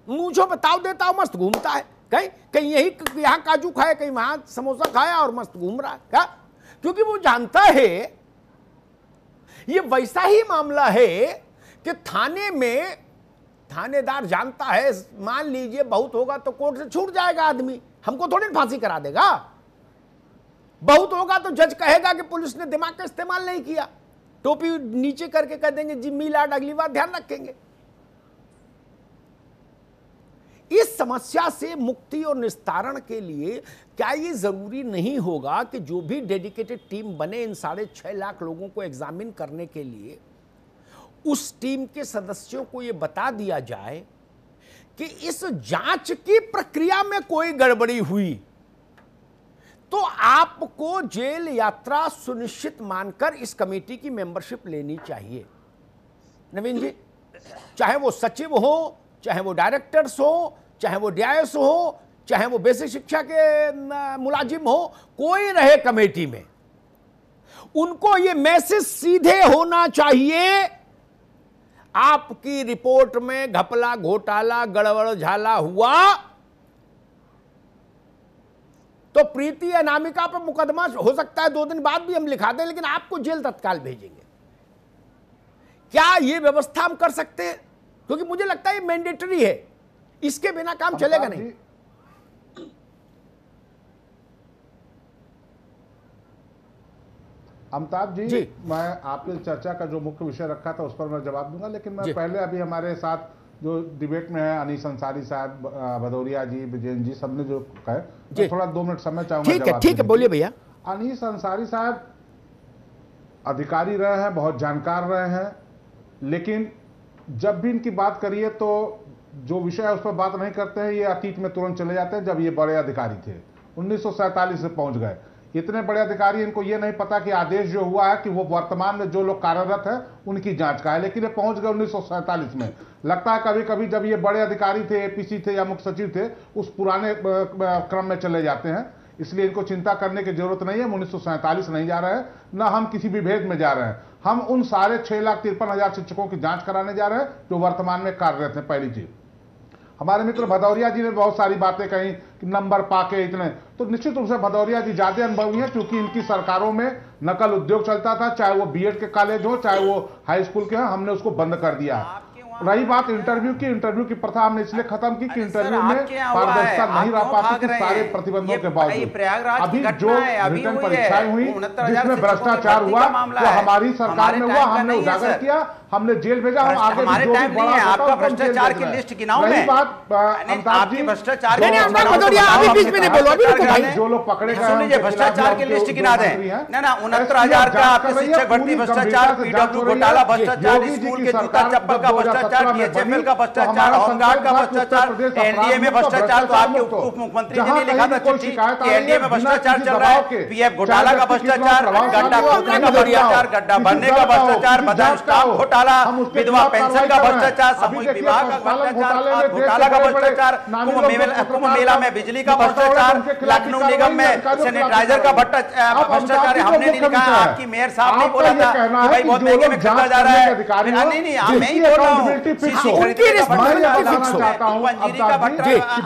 [SPEAKER 5] मूंछों पे ताव देता और मस्त घूमता है। कहीं कहीं यही यहां काजू खाया, कहीं वहां समोसा खाया और मस्त घूम रहा है। क्या? क्योंकि वो जानता है ये वैसा ही मामला है कि थाने में थानेदार जानता है, मान लीजिए बहुत होगा तो कोर्ट से छूट जाएगा आदमी, हमको थोड़ी फांसी करा देगा। बहुत होगा तो जज कहेगा कि पुलिस ने दिमाग का इस्तेमाल नहीं किया, टोपी नीचे करके कह देंगे जिम्मी लाड अगली बार ध्यान रखेंगे। इस समस्या से मुक्ति और निस्तारण के लिए क्या ये जरूरी नहीं होगा कि जो भी डेडिकेटेड टीम बने इन 6.5 लाख लोगों को एग्जामिन करने के लिए, उस टीम के सदस्यों को यह बता दिया जाए कि इस जांच की प्रक्रिया में कोई गड़बड़ी हुई तो आपको जेल यात्रा सुनिश्चित मानकर इस कमेटी की मेंबरशिप लेनी चाहिए। नवीन जी, चाहे वो सचिव हो, चाहे वो डायरेक्टर्स हो, चाहे वो डीआईएस हो, चाहे वो बेसिक शिक्षा के मुलाजिम हो, कोई रहे कमेटी में, उनको ये मैसेज सीधे होना चाहिए, आपकी रिपोर्ट में घपला घोटाला गड़बड़ झाला हुआ तो प्रीति अनामिका पर मुकदमा हो सकता है 2 दिन बाद भी हम लिखा दें, लेकिन आपको जेल तत्काल भेजेंगे। क्या ये व्यवस्था हम कर सकते हैं? क्योंकि मुझे लगता है ये मैंडेटरी है, इसके बिना काम चलेगा नहीं।
[SPEAKER 9] अमिताभ जी, मैं आपने चर्चा का जो मुख्य विषय रखा था उस पर मैं जवाब दूंगा, लेकिन मैं पहले अभी हमारे साथ जो डिबेट में है अनीस अंसारी साहब, भदौरिया जी, विजयन जी, सबने जो कहा, थोड़ा 2 मिनट समय चाहूंगा।
[SPEAKER 5] ठीक है, बोलिए भैया।
[SPEAKER 9] अनीस अंसारी साहब अधिकारी रहे हैं, बहुत जानकार रहे हैं, लेकिन जब भी इनकी बात करिए तो जो विषय है उस पर बात नहीं करते हैं, ये अतीत में तुरंत चले जाते हैं जब ये बड़े अधिकारी थे, 1947 से पहुंच गए। इतने बड़े अधिकारी, इनको ये नहीं पता कि आदेश जो हुआ है कि वो वर्तमान में जो लोग कार्यरत है उनकी जांच का है, लेकिन ये पहुंच गए 1947 में। लगता है कभी कभी जब ये बड़े अधिकारी थे, एपीसी थे या मुख्य सचिव थे, उस पुराने क्रम में चले जाते हैं। इसलिए इनको चिंता करने की जरूरत नहीं है। हम 1947 नहीं जा रहे हैं, ना हम किसी विभेद में जा रहे हैं। हम उन सारे 6,53,000 शिक्षकों की जांच कराने जा रहे हैं जो वर्तमान में कार्यरत हैं। पहली चीज, हमारे मित्र भदौरिया जी ने बहुत सारी बातें कही कि नंबर पाके इतने, तो निश्चित रूप से भदौरिया जी ज्यादा अनुभवी हैं क्योंकि इनकी सरकारों में नकल उद्योग चलता था, चाहे वो बीएड के कॉलेज हो, चाहे वो हाई स्कूल के हैं, हमने उसको बंद कर दिया। रही बात इंटरव्यू की प्रथा हमने इसलिए खत्म की कि इंटरव्यू में पारदर्शिता नहीं रह पाती थी सारे प्रतिबंधों के बावजूद। अभी जो रिटर्न परीक्षाएं हुई जिसमें भ्रष्टाचार हुआ वो हमारी सरकार में हुआ, हमने उजागर किया, हमने जेल भेजा। हम आगे
[SPEAKER 8] हमारे टाइम नहीं है, आपका भ्रष्टाचार की लिस्ट गिनाऊं मैं।
[SPEAKER 9] बात
[SPEAKER 8] आपकी भ्रष्टाचार
[SPEAKER 5] जो
[SPEAKER 9] लोग पकड़े गए,
[SPEAKER 8] सुन लीजिए, भ्रष्टाचार की लिस्ट गिना दें ना 69,000 का आपके शिक्षक भर्ती भ्रष्टाचार, पीडब्ल्यू घोटाला भ्रष्टाचार, स्कूल के जूता चप्पल का भ्रष्टाचार, डीएचएफएल का भ्रष्टाचार, होमगार्ड का भ्रष्टाचार, एनडीए में भ्रष्टाचार। तो आपके उप मुख्यमंत्री जी ने लिखा था चिट्ठी कि एनडीए में भ्रष्टाचार चल रहा है, पीएफ घोटाला का भ्रष्टाचार, गड्ढा खोदने का भ्रष्टाचार, गड्ढा भरने का भ्रष्टाचार, बादाम स्टाम्प घोटाला, विधवा पेंशन का भ्रष्टाचार, सामूहिक विवाह का भ्रष्टाचार, घोटाला का भ्रष्टाचार, कुंभ मेला में बिजली का भ्रष्टाचार, लखनऊ निगम में सैनिटाइजर का भ्रष्टाचार। हमने नहीं लिखा, आपकी मेयर साहब नहीं बोला था कि भाई बहुत महंगे में खरीदा जा रहा है। नहीं, मैं ही बोल रहा हूँ,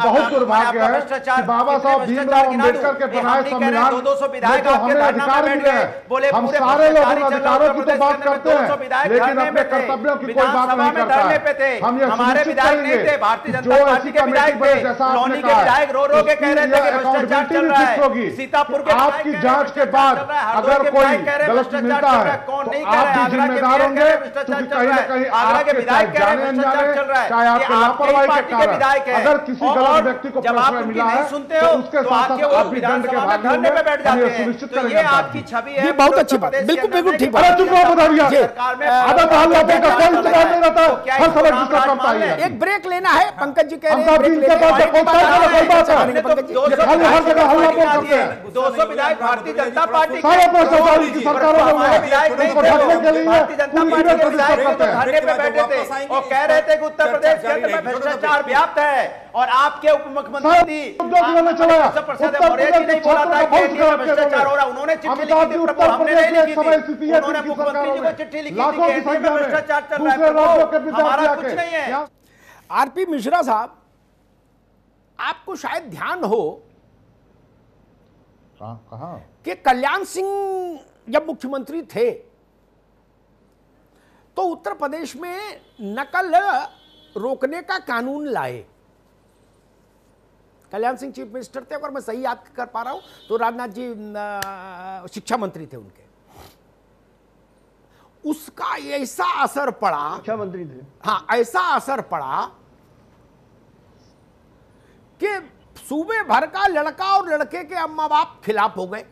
[SPEAKER 9] बहुत दुर्भाग्य है कि बाबा साहब भीमराव अम्बेडकर के बनाए संविधान
[SPEAKER 8] 200 विधायक
[SPEAKER 9] हमें अधिकार मिले, हम सारे लोग अधिकारों की तो बात करते हैं, लेकिन अपने कर्तव्यों की कोई बात नहीं करता
[SPEAKER 8] धरने पे थे,
[SPEAKER 9] हम ये
[SPEAKER 8] हमारे
[SPEAKER 9] सुनिश्चित
[SPEAKER 8] विधायक नहीं
[SPEAKER 9] करेंगे
[SPEAKER 8] थे, भारतीय
[SPEAKER 9] जो
[SPEAKER 8] जनता पार्टी
[SPEAKER 9] ऐसी
[SPEAKER 8] के विधायक
[SPEAKER 9] कमेटी बने
[SPEAKER 8] थे,
[SPEAKER 9] जैसा आपने
[SPEAKER 8] कॉलोनी के
[SPEAKER 9] कहा,
[SPEAKER 8] विधायक रो रो के कह रहे थे कि भ्रष्टाचार चल रहा है, सीतापुर के
[SPEAKER 9] आपकी जांच के बाद अगर कोई गलत मिलता है
[SPEAKER 8] कौन नहीं
[SPEAKER 9] तो
[SPEAKER 8] कह
[SPEAKER 9] आप
[SPEAKER 8] रहे,
[SPEAKER 9] भी
[SPEAKER 8] आगरा के
[SPEAKER 9] जिम्मेदार
[SPEAKER 8] विधायक
[SPEAKER 9] होंगे,
[SPEAKER 8] कह रहे भ्रष्टाचार
[SPEAKER 9] क्योंकि
[SPEAKER 8] चल
[SPEAKER 9] कहीं
[SPEAKER 8] रहा
[SPEAKER 9] ना
[SPEAKER 8] है,
[SPEAKER 9] कहीं
[SPEAKER 8] आगरा के
[SPEAKER 9] आपके
[SPEAKER 8] विधायक कह रहे
[SPEAKER 9] जाने
[SPEAKER 8] भ्रष्टाचार चल रहा है,
[SPEAKER 9] चाहे आपके लापरवाही के कारण अगर किसी गलत व्यक्ति को प्रश्रय मिला है तो उसके साथ साथ आप भी दंड के भागी होंगे, हम ये सुनिश्चित करेंगे।
[SPEAKER 8] आपकी छवि है,
[SPEAKER 5] बहुत अच्छी बात, बिल्कुल बिल्कुल ठीक बात।
[SPEAKER 9] अरे चुप रहो बधारिया, आधा बहाल लोगों का कोई इस्तेमाल नहीं रहता, हर समय जिसका करता है।
[SPEAKER 5] एक ब्रेक लेना है, पंकज जी कह रहे हैं
[SPEAKER 9] हम
[SPEAKER 5] ब्रेक
[SPEAKER 9] इनके
[SPEAKER 5] लेना
[SPEAKER 9] पास
[SPEAKER 5] है।
[SPEAKER 9] कोई बात है,
[SPEAKER 5] पंकज जी,
[SPEAKER 9] ये खाली हर जगह हल्ला बोल सकते हैं।
[SPEAKER 8] 200 विधायक भारतीय जनता पार्टी
[SPEAKER 9] सारे भ्रष्टाचार की सरकारों में हुआ
[SPEAKER 8] विधायक नहीं
[SPEAKER 9] उनको
[SPEAKER 8] थे,
[SPEAKER 9] ढकने के लिए
[SPEAKER 8] भारतीय जनता
[SPEAKER 9] पूरी
[SPEAKER 8] पार्टी के
[SPEAKER 9] यूनियन
[SPEAKER 8] विधायक
[SPEAKER 9] प्रतिष्ठा करते हैं।
[SPEAKER 8] धरने पे बैठे थे और कह रहे थे कि उत्तर प्रदेश के अंदर में भ्रष्टाचार व्याप्त है, और आपके उप मुख्यमंत्री थी प्रसाद मौर्य जी नहीं बोला था कि एनडीए में भ्रष्टाचार हो रहा, उन्होंने चिट्ठी लिखी थी प्रभु, हमने नहीं लिखी थी, उन्होंने मुख्यमंत्री जी को चिट्ठी लिखी थी कि एनडीए में भ्रष्टाचार चल रहा है प्रभु, हमारा कुछ नहीं है।
[SPEAKER 5] आरपी मिश्रा साहब, आपको शायद ध्यान हो
[SPEAKER 9] कहाँ
[SPEAKER 5] कि कल्याण सिंह जब मुख्यमंत्री थे तो उत्तर प्रदेश में नकल रोकने का कानून लाए। कल्याण सिंह चीफ मिनिस्टर थे, अगर मैं सही याद कर पा रहा हूं तो राजनाथ जी शिक्षा मंत्री थे उनके। उसका ऐसा असर पड़ा,
[SPEAKER 7] शिक्षा मंत्री थे,
[SPEAKER 5] हाँ, ऐसा असर पड़ा कि सूबे भर का लड़का और लड़के के अम्मा बाप खिलाफ हो गए,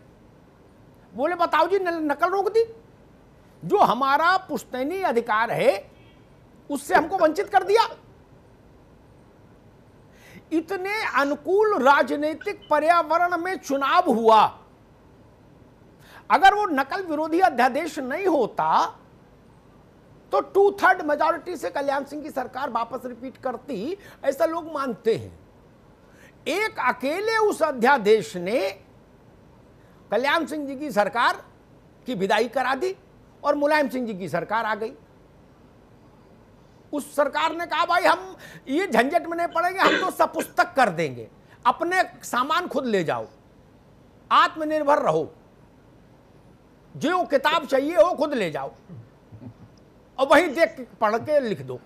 [SPEAKER 5] बोले बताओ जी नकल रोक दी, जो हमारा पुश्तैनी अधिकार है उससे हमको वंचित कर दिया। इतने अनुकूल राजनीतिक पर्यावरण में चुनाव हुआ, अगर वो नकल विरोधी अध्यादेश नहीं होता तो 2/3 मेजॉरिटी से कल्याण सिंह की सरकार वापस रिपीट करती, ऐसा लोग मानते हैं। एक अकेले उस अध्यादेश ने कल्याण सिंह जी की सरकार की विदाई करा दी और मुलायम सिंह जी की सरकार आ गई। उस सरकार ने कहा भाई हम ये झंझट में नहीं पड़ेंगे, हम तो सपुस्तक कर देंगे, अपने सामान खुद ले जाओ, आत्मनिर्भर रहो, जो किताब चाहिए हो खुद ले जाओ और वहीं देख पढ़ के लिख दो।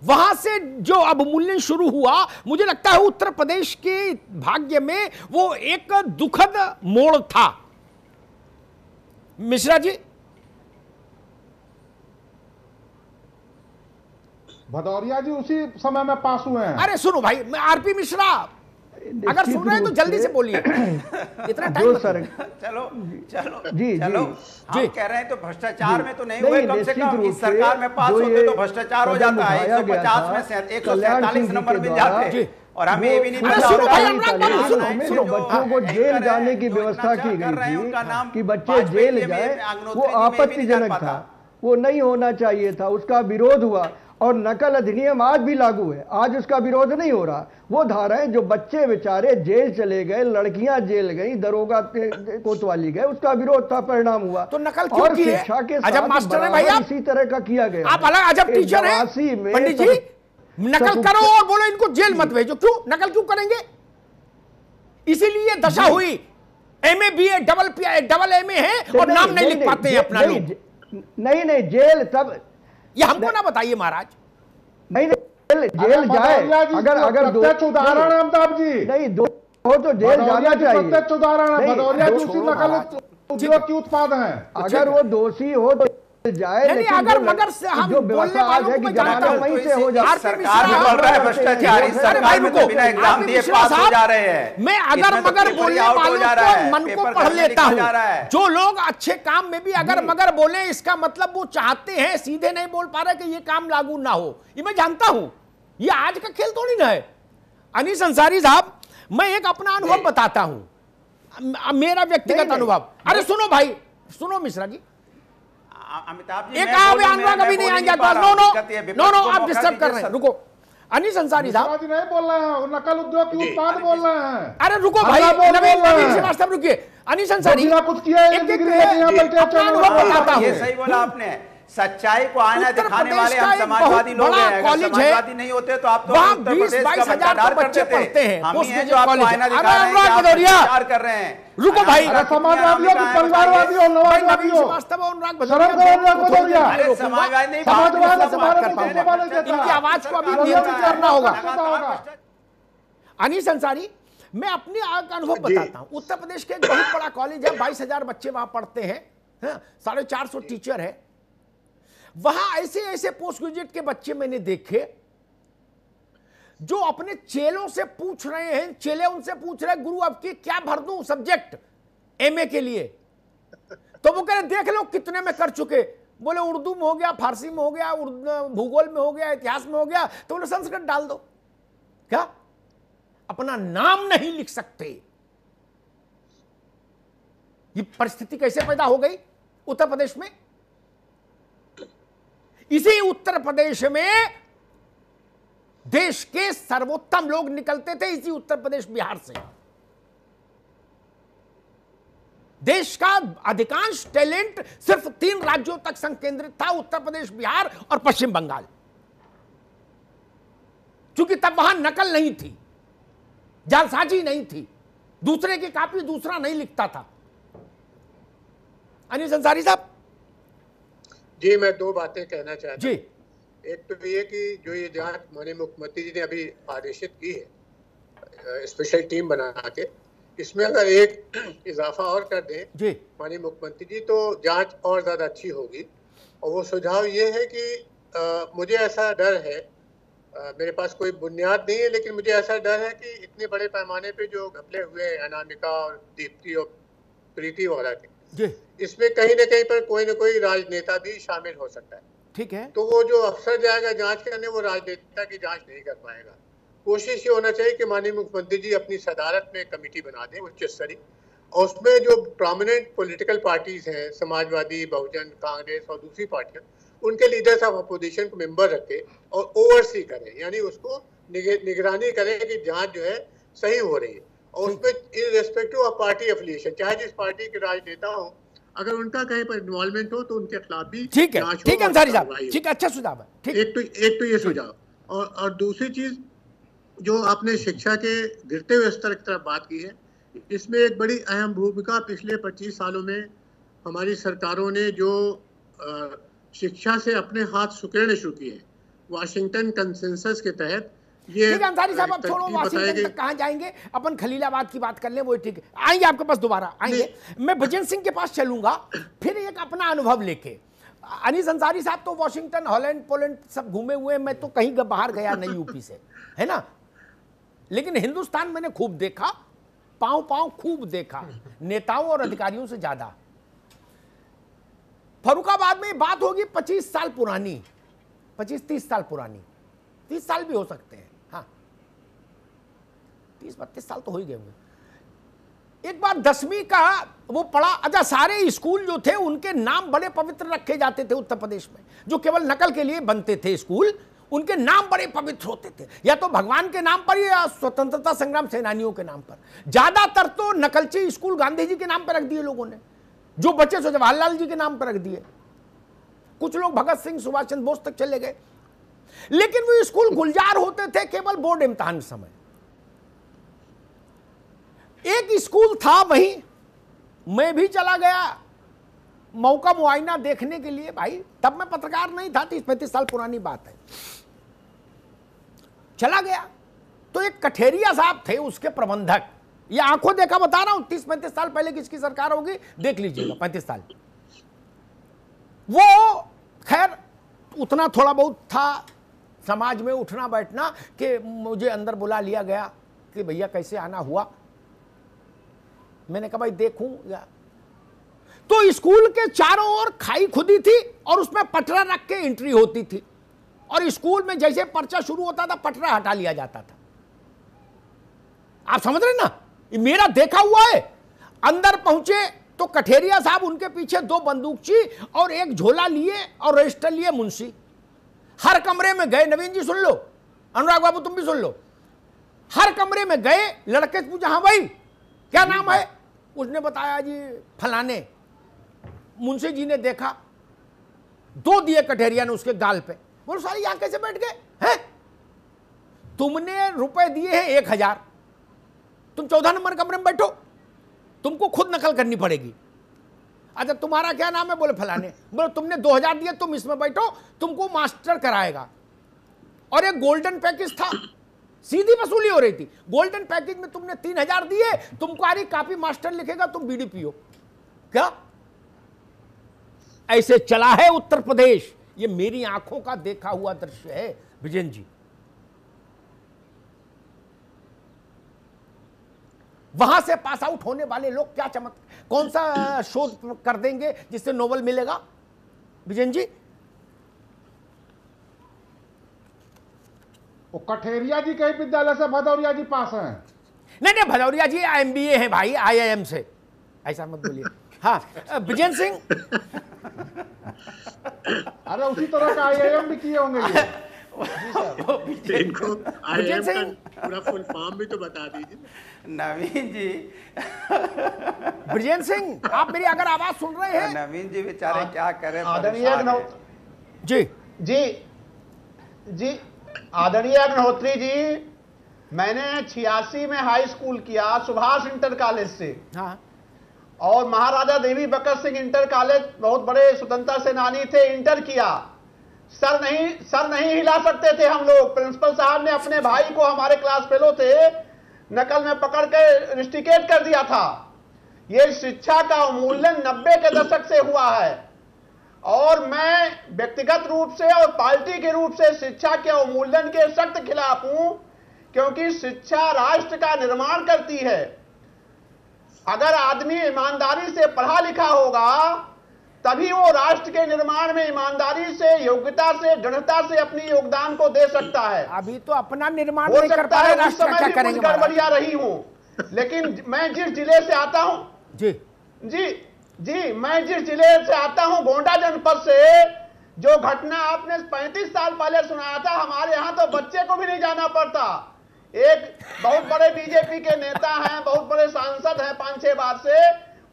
[SPEAKER 5] वहां से जो अवमूल्यन शुरू हुआ, मुझे लगता है उत्तर प्रदेश के भाग्य में वो एक दुखद मोड़ था। मिश्रा जी,
[SPEAKER 9] भदौरिया जी उसी समय में पास हुए हैं।
[SPEAKER 5] अरे सुनो भाई, मैं आरपी मिश्रा, अगर सुन रहे हैं तो जल्दी से बोलिए, इतना टाइम
[SPEAKER 8] चलो चलो
[SPEAKER 7] जी
[SPEAKER 8] चलो,
[SPEAKER 7] जी
[SPEAKER 8] हम कह रहे हैं तो भ्रष्टाचार में तो नहीं हुए, कम से कम इस सरकार में पास होते तो भ्रष्टाचार हो जाता है, 150 में 147 नंबर मिल जाते, और हमें ये भी नहीं पता
[SPEAKER 7] बच्चों को जेल जाने की व्यवस्था की गई थी कि बच्चे जेल जाए, वो आपत्तिजनक था, वो नहीं होना चाहिए था, उसका विरोध हुआ और नकल अधिनियम आज भी लागू है, आज उसका विरोध नहीं हो रहा। वो धाराएं जो बच्चे बेचारे जेल चले गए, लड़कियां जेल गई, दरोगा कोतवाली गए, उसका विरोध था, परिणाम हुआ।
[SPEAKER 5] तो नकल क्यों की है?
[SPEAKER 7] शिक्षा के
[SPEAKER 5] अजब मास्टर है भाई आप,
[SPEAKER 7] इसी तरह का किया गया।
[SPEAKER 5] आप अलग अजब टीचर हैं पंडित जी, नकल करो और बोलो इनको जेल मत भेजो, क्यों नकल क्यों करेंगे? इसीलिए दशा हुई, MA BA डबल MA है और नाम नहीं लिख पाते हैं अपना लोग।
[SPEAKER 7] नहीं जेल तब,
[SPEAKER 5] ये हमको ना बताइए महाराज।
[SPEAKER 7] नहीं जेल जाए, अगर
[SPEAKER 9] प्रत्यक्ष उदाहरण है अमिताभ जी,
[SPEAKER 7] नहीं दो हो तो जेल जाना चाहिए।
[SPEAKER 9] प्रत्यक्ष उदाहरण है, भदौरिया जी उसी नकल उद्योग की उत्पाद हैं।
[SPEAKER 7] अगर वो दोषी हो तो जाए,
[SPEAKER 5] लेकिन अगर मगर से हम बोलने वालों को मैं जानता हूं,
[SPEAKER 8] वहीं से हो जाए, सरकार में बढ़ रहा है भ्रष्टाचार, इस सरकार में तो बिना एग्जाम दिए पास हो जा रहे हैं।
[SPEAKER 5] मैं अगर मगर बोलने वालों को मन को पढ़ लेता हूं, जो लोग अच्छे काम में भी अगर मगर बोले, इसका मतलब वो चाहते हैं, सीधे नहीं बोल पा रहे कि ये काम लागू ना हो, ये मैं जानता हूं। ये आज का खेल थोड़ी ना है। अनीस अंसारी साहब, मैं एक अपना अनुभव बताता हूं, मेरा व्यक्तिगत अनुभव। अरे सुनो भाई, सुनो मिश्रा जी,
[SPEAKER 8] अमिताभ जी,
[SPEAKER 5] एक अनुराग अभी नहीं आएंगे, नो आप डिस्टर्ब कर रहे हैं, रुको। अनीस अंसारी साहब
[SPEAKER 9] नहीं बोल रहे हैं, नकल उद्योग की उत्पाद बोल रहे हैं।
[SPEAKER 5] अरे रुको भाई, नवीन श्रीवास्तव रुकिए। अनीस अंसारी,
[SPEAKER 8] ये सही बोला आपने, सच्चाई को आईना
[SPEAKER 5] उत्तर
[SPEAKER 8] दिखाने
[SPEAKER 5] प्रदेश
[SPEAKER 8] वाले
[SPEAKER 5] का
[SPEAKER 8] हम
[SPEAKER 5] एक
[SPEAKER 8] समाजवादी
[SPEAKER 5] बहुत
[SPEAKER 8] लोग
[SPEAKER 5] बड़ा
[SPEAKER 8] हैं। अगर
[SPEAKER 5] कॉलेज है,
[SPEAKER 8] समाजवादी नहीं होते तो आप तो
[SPEAKER 5] वहाँ
[SPEAKER 8] उत्तर प्रदेश
[SPEAKER 5] 20-22
[SPEAKER 8] का
[SPEAKER 5] हजार
[SPEAKER 8] बंटाढार
[SPEAKER 5] बच्चे
[SPEAKER 8] करते
[SPEAKER 5] पढ़ते हैं।
[SPEAKER 8] हम ही
[SPEAKER 5] पोस्ट
[SPEAKER 8] हैं जो आपको
[SPEAKER 5] ग्रेजुएट
[SPEAKER 8] आईना
[SPEAKER 5] कॉलेज
[SPEAKER 8] दिखा
[SPEAKER 5] है।
[SPEAKER 8] रहे हैं कि
[SPEAKER 5] अनुराग
[SPEAKER 8] आप
[SPEAKER 5] भदौरिया,
[SPEAKER 8] प्रचार कर रहे हैं।
[SPEAKER 5] रुको भाई।
[SPEAKER 9] अरे समाजवादी हो कि परिवारवादी हो, नवाजवादी हो,
[SPEAKER 5] श्रीवास्तव और अनुराग
[SPEAKER 9] शरद भदौरिया,
[SPEAKER 8] अरे समाजवादी नहीं,
[SPEAKER 9] समाजवाद
[SPEAKER 8] बात
[SPEAKER 9] समाज
[SPEAKER 8] कर
[SPEAKER 9] को
[SPEAKER 8] पाऊंगा।
[SPEAKER 9] देने वाले के साथ।
[SPEAKER 5] इनकी आवाज को अभी
[SPEAKER 9] लोगों
[SPEAKER 5] नियंत्रित
[SPEAKER 9] को
[SPEAKER 5] करना होगा।
[SPEAKER 9] होगा।
[SPEAKER 5] अनीस अंसारी, मैं अपनी अनुभव बताता हूं। उत्तर प्रदेश के एक बहुत बड़ा कॉलेज है, 22,000 बच्चे वहां पढ़ते हैं, 450 टीचर है। वहां ऐसे ऐसे पोस्ट ग्रेजुएट के बच्चे मैंने देखे जो अपने चेलों से पूछ रहे हैं, चेले उनसे पूछ रहे हैं, गुरु अब की क्या भर दूं सब्जेक्ट एमए के लिए? तो वो कह रहे देख लो कितने में कर चुके। बोले उर्दू में हो गया, फारसी में हो गया, भूगोल में हो गया, इतिहास में हो गया, तो बोले संस्कृत डाल दो। क्या अपना नाम नहीं लिख सकते? ये परिस्थिति कैसे पैदा हो गई उत्तर प्रदेश में? इसी उत्तर प्रदेश में देश के सर्वोत्तम लोग निकलते थे, इसी उत्तर प्रदेश बिहार से। देश का अधिकांश टैलेंट सिर्फ 3 राज्यों तक संकेंद्रित था, उत्तर प्रदेश, बिहार और पश्चिम बंगाल। क्योंकि तब वहां नकल नहीं थी, जालसाजी नहीं थी, दूसरे की कॉपी दूसरा नहीं लिखता था। अनीस अंसारी साहब
[SPEAKER 6] जी, मैं 2 बातें कहना चाहता हूं।
[SPEAKER 5] जी,
[SPEAKER 6] एक तो ये कि जो ये जांच माननीय मुख्यमंत्री जी ने अभी आदेशित की है स्पेशल टीम बना के, इसमें अगर एक इजाफा और कर दें
[SPEAKER 5] जी
[SPEAKER 6] माननीय मुख्यमंत्री जी, तो जांच और ज्यादा अच्छी होगी। और वो सुझाव ये है कि मुझे ऐसा डर है, मेरे पास कोई बुनियाद नहीं है, लेकिन मुझे ऐसा डर है कि इतने बड़े पैमाने पे जो घपले हुए हैं अनामिका और दीप्ति और प्रीति वगैरह के,
[SPEAKER 5] जी
[SPEAKER 6] इसमें कहीं ना कहीं पर कोई ना कोई राजनेता भी शामिल हो सकता है।
[SPEAKER 5] ठीक है।
[SPEAKER 6] तो वो जो अफसर जाएगा जांच करने, वो राजनेता की जांच नहीं कर पाएगा। कोशिश ये होना चाहिए कि माननीय मुख्यमंत्री जी अपनी सदारत में कमेटी बना दें उच्च स्तरीय, और उसमें जो प्रोमिनेंट पॉलिटिकल पार्टीज हैं, समाजवादी, बहुजन, कांग्रेस और दूसरी पार्टियां, उनके लीडर्स ऑफ अपोजिशन को मेंबर रखे और ओवरसी करें, यानी उसको निगरानी करें कि जांच जो है सही हो रही है। और उसमें इररेस्पेक्टिव ऑफ पार्टी एफिलिएशन, चाहे जिस पार्टी के राजनेता हो, अगर उनका कहीं पर इन्वॉल्वमेंट हो तो उनके खिलाफ भी
[SPEAKER 5] ठीक है।
[SPEAKER 6] जांच हो
[SPEAKER 5] ठीक है
[SPEAKER 6] और
[SPEAKER 5] अंसारी साहब,
[SPEAKER 6] कार्रवाई हो।
[SPEAKER 5] ठीक है, अच्छा सुझाव है। ठीक,
[SPEAKER 6] एक तो ये सुझाव, और दूसरी चीज जो आपने शिक्षा के गिरते हुए स्तर की तरफ बात की है, इसमें एक बड़ी अहम भूमिका पिछले 25 सालों में हमारी सरकारों ने जो शिक्षा से अपने हाथ सुकेड़ने शुरू किए हैं, वाशिंगटन कंसेंसस के तहत। ये
[SPEAKER 5] ठीक है अंसारी साहब, अब छोड़ो वाशिंगटन तक कहाँ जाएंगे, अपन खलीलाबाद की बात कर लें, वो ठीक है, आएंगे आपके पास दोबारा आएंगे। मैं भजन सिंह के पास चलूंगा फिर एक अपना अनुभव लेके। अनीस अंसारी साहब तो वॉशिंगटन, हॉलैंड, पोलैंड सब घूमे हुए, मैं तो कहीं बाहर गया नहीं यूपी से, है ना, लेकिन हिंदुस्तान मैंने खूब देखा, पांव पांव खूब देखा, नेताओं और अधिकारियों से ज्यादा। फर्रुखाबाद में बात होगी 25 साल पुरानी, 25-30 साल पुरानी, 30 साल भी हो सकते हैं, हाँ 30-32 साल तो हो ही गए होंगे। एक बार 10वीं का वो पढ़ा। अच्छा, सारे स्कूल जो थे उनके नाम बड़े पवित्र रखे जाते थे उत्तर प्रदेश में, जो केवल नकल के लिए बनते थे स्कूल, उनके नाम बड़े पवित्र होते थे, या तो भगवान के नाम पर या स्वतंत्रता संग्राम सेनानियों के नाम पर। ज्यादातर तो नकलची स्कूल गांधी जी के नाम पर रख दिए लोगों ने, जो बच्चे सो जवाहरलाल जी के नाम पर रख दिए, कुछ लोग भगत सिंह, सुभाष चंद्र बोस तक चले गए। लेकिन वो स्कूल गुलजार होते थे केवल बोर्ड इम्तिहान के समय। एक स्कूल था वहीं, मैं भी चला गया मौका मुआयना देखने के लिए। भाई तब मैं पत्रकार नहीं था, 30-35 साल पुरानी बात है। चला गया तो एक कठेरिया साहब थे उसके प्रबंधक, ये आंखों देखा बता रहा हूं, 30-35 साल पहले किसकी सरकार होगी देख लीजिएगा, 35 साल। वो खैर उतना थोड़ा बहुत था समाज में उठना बैठना कि मुझे अंदर बुला लिया गया कि भैया कैसे आना हुआ। मैंने कहा भाई देखूं या, तो स्कूल के चारों ओर खाई खुदी थी और उसमें पटरा रख के एंट्री होती थी, और स्कूल में जैसे पर्चा शुरू होता था पटरा हटा लिया जाता था। आप समझ रहे ना, ये मेरा देखा हुआ है। अंदर पहुंचे तो कठेरिया साहब, उनके पीछे 2 बंदूकची और एक झोला लिए और रजिस्टर लिए मुंशी। हर कमरे में गए, नवीन जी सुन लो, अनुराग बाबू तुम भी सुन लो, हर कमरे में गए, लड़के से पूछा हाँ भाई क्या नाम है, उसने बताया जी फलाने। मुंशी जी ने देखा, 2 दिए कटहरिया ने उसके गाल पे। बोलो साले यहां कैसे बैठ गए हैं? तुमने रुपए दिए हैं 1000, तुम 14 नंबर कमरे में बैठो, तुमको खुद नकल करनी पड़ेगी। अच्छा तुम्हारा क्या नाम है? बोले फलाने। बोले तुमने 2000 दिए, तुम इसमें बैठो, तुमको मास्टर कराएगा। और एक गोल्डन पैकेज था, सीधी वसूली हो रही थी। गोल्डन पैकेज में तुमने 3000 दिए, तुमको आ रही कॉपी, मास्टर लिखेगा, तुम बीड़ी पियो। क्या ऐसे चला है उत्तर प्रदेश? ये मेरी आंखों का देखा हुआ दृश्य है विजयन जी। वहां से पास आउट होने वाले लोग क्या कौन सा शोध कर देंगे जिससे नोबेल मिलेगा विजयन जी?
[SPEAKER 9] वो कठेरिया जी के विद्यालय से भदौरिया जी पास हैं।
[SPEAKER 5] नहीं भदौरिया जी MBA हैं भाई, IIM से, ऐसा मत बोलिए। हाँ विजयन सिंह,
[SPEAKER 9] अरे उसी तरह का IIM भी किए होंगे ये।
[SPEAKER 6] इनको
[SPEAKER 5] विजयन सिंह
[SPEAKER 6] पूरा फुल फॉर्म भी तो बता दीजिए।
[SPEAKER 8] नवीन जी,
[SPEAKER 5] विजयन सिंह आप मेरी अगर आवाज सुन रहे हैं।
[SPEAKER 8] नवीन जी बेचारे क्या करें,
[SPEAKER 10] आदरणीय
[SPEAKER 5] जी
[SPEAKER 10] जी जी आदरणीय अग्निहोत्री जी, मैंने 86 में हाई स्कूल किया सुभाष इंटर कॉलेज से।
[SPEAKER 5] हाँ।
[SPEAKER 10] और महाराजा देवी बकर सिंह इंटर कॉलेज, बहुत बड़े स्वतंत्रता सेनानी थे, इंटर किया। सर नहीं हिला सकते थे हम लोग। प्रिंसिपल साहब ने अपने भाई को, हमारे क्लास फेलो थे, नकल में पकड़ के रिस्ट्रिकेट कर दिया था। ये शिक्षा का अवमूल्यन 90 के दशक से हुआ है। और मैं व्यक्तिगत रूप से और पार्टी के रूप से शिक्षा के अवमूल्यन के सख्त खिलाफ हूं, क्योंकि शिक्षा राष्ट्र का निर्माण करती है। अगर आदमी ईमानदारी से पढ़ा लिखा होगा तभी वो राष्ट्र के निर्माण में ईमानदारी से, योग्यता से, दृढ़ता से अपनी योगदान को दे सकता है।
[SPEAKER 5] अभी तो अपना निर्माण
[SPEAKER 10] हो
[SPEAKER 5] नहीं कर
[SPEAKER 10] सकता
[SPEAKER 5] पा
[SPEAKER 10] है
[SPEAKER 5] रहे,
[SPEAKER 10] उस समय
[SPEAKER 5] क्या
[SPEAKER 10] भी
[SPEAKER 5] करेंगे?
[SPEAKER 10] कुछ गड़बड़ियां रही हूं, लेकिन मैं जिस जिले से आता हूं जी मैं जिस जिले से आता हूं, गोंडा जनपद से, जो घटना आपने 35 साल पहले सुनाया था, हमारे यहां तो बच्चे को भी नहीं जाना पड़ता। एक बहुत बड़े बीजेपी के नेता हैं, बहुत बड़े सांसद हैं 5-6 बार से,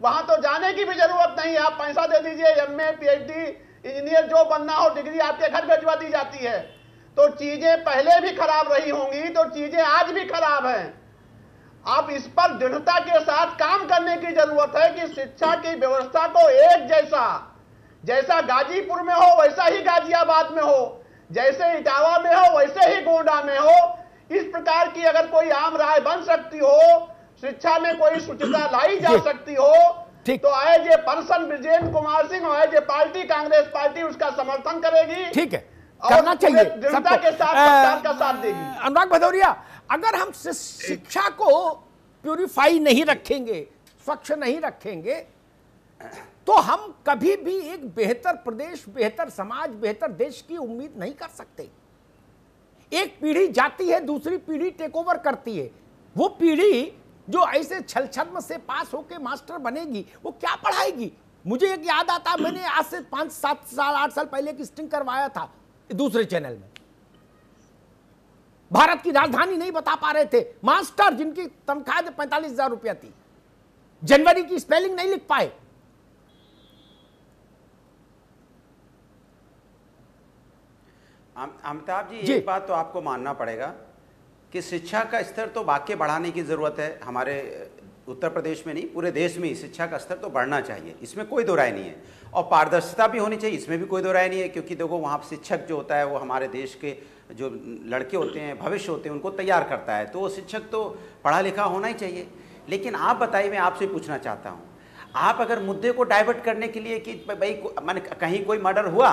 [SPEAKER 10] वहां तो जाने की भी जरूरत नहीं है। आप पैसा दे दीजिए, MA PhD इंजीनियर जो बनना हो, डिग्री आपके घर भिजवा दी जाती है। तो चीजें पहले भी खराब रही होंगी, तो चीजें आज भी खराब हैं। अब इस पर दृढ़ता के साथ काम करने की जरूरत है कि शिक्षा की व्यवस्था को एक जैसा गाजीपुर में हो वैसा ही गाजियाबाद में हो, जैसे इटावा में हो वैसे ही गोंडा में हो। इस प्रकार की अगर कोई आम राय बन सकती हो, शिक्षा में कोई शुचिता लाई जा सकती हो, तो as a person Brijendra Kumar Singh और as a party Congress party उसका समर्थन करेगी।
[SPEAKER 5] ठीक है, करना चाहिए,
[SPEAKER 10] दृढ़ता के साथ सरकार का साथ देगी।
[SPEAKER 5] अनुराग भदौरिया, अगर हम शिक्षा को प्यूरिफाई नहीं रखेंगे, स्वच्छ नहीं रखेंगे, तो हम कभी भी एक बेहतर प्रदेश, बेहतर समाज, बेहतर देश की उम्मीद नहीं कर सकते। एक पीढ़ी जाती है, दूसरी पीढ़ी टेक ओवर करती है। वो पीढ़ी जो ऐसे छल-छद्म से पास होके मास्टर बनेगी, वो क्या पढ़ाएगी? मुझे एक याद आता, मैंने आज से 5-7 साल 8 साल पहले एक स्टिंग करवाया था दूसरे चैनल में। भारत की राजधानी नहीं बता पा रहे थे मास्टर, जिनकी तनख्वाह 45,000 रुपया थी, जनवरी की स्पेलिंग नहीं लिख पाए।
[SPEAKER 8] अमिताभ जी, एक बात तो आपको मानना पड़ेगा कि शिक्षा का स्तर तो वाकई बढ़ाने की जरूरत है। हमारे उत्तर प्रदेश में नहीं, पूरे देश में शिक्षा का स्तर तो बढ़ना चाहिए, इसमें कोई दो राय नहीं है। और पारदर्शिता भी होनी चाहिए, इसमें भी कोई दो राय नहीं है। क्योंकि देखो, वहाँ शिक्षक जो होता है वो हमारे देश के जो लड़के होते हैं, भविष्य होते हैं, उनको तैयार करता है। तो वो शिक्षक तो पढ़ा लिखा होना ही चाहिए। लेकिन आप बताइए, मैं आपसे पूछना चाहता हूँ, आप अगर मुद्दे को डाइवर्ट करने के लिए कि भाई मैंने कहीं कोई मर्डर हुआ,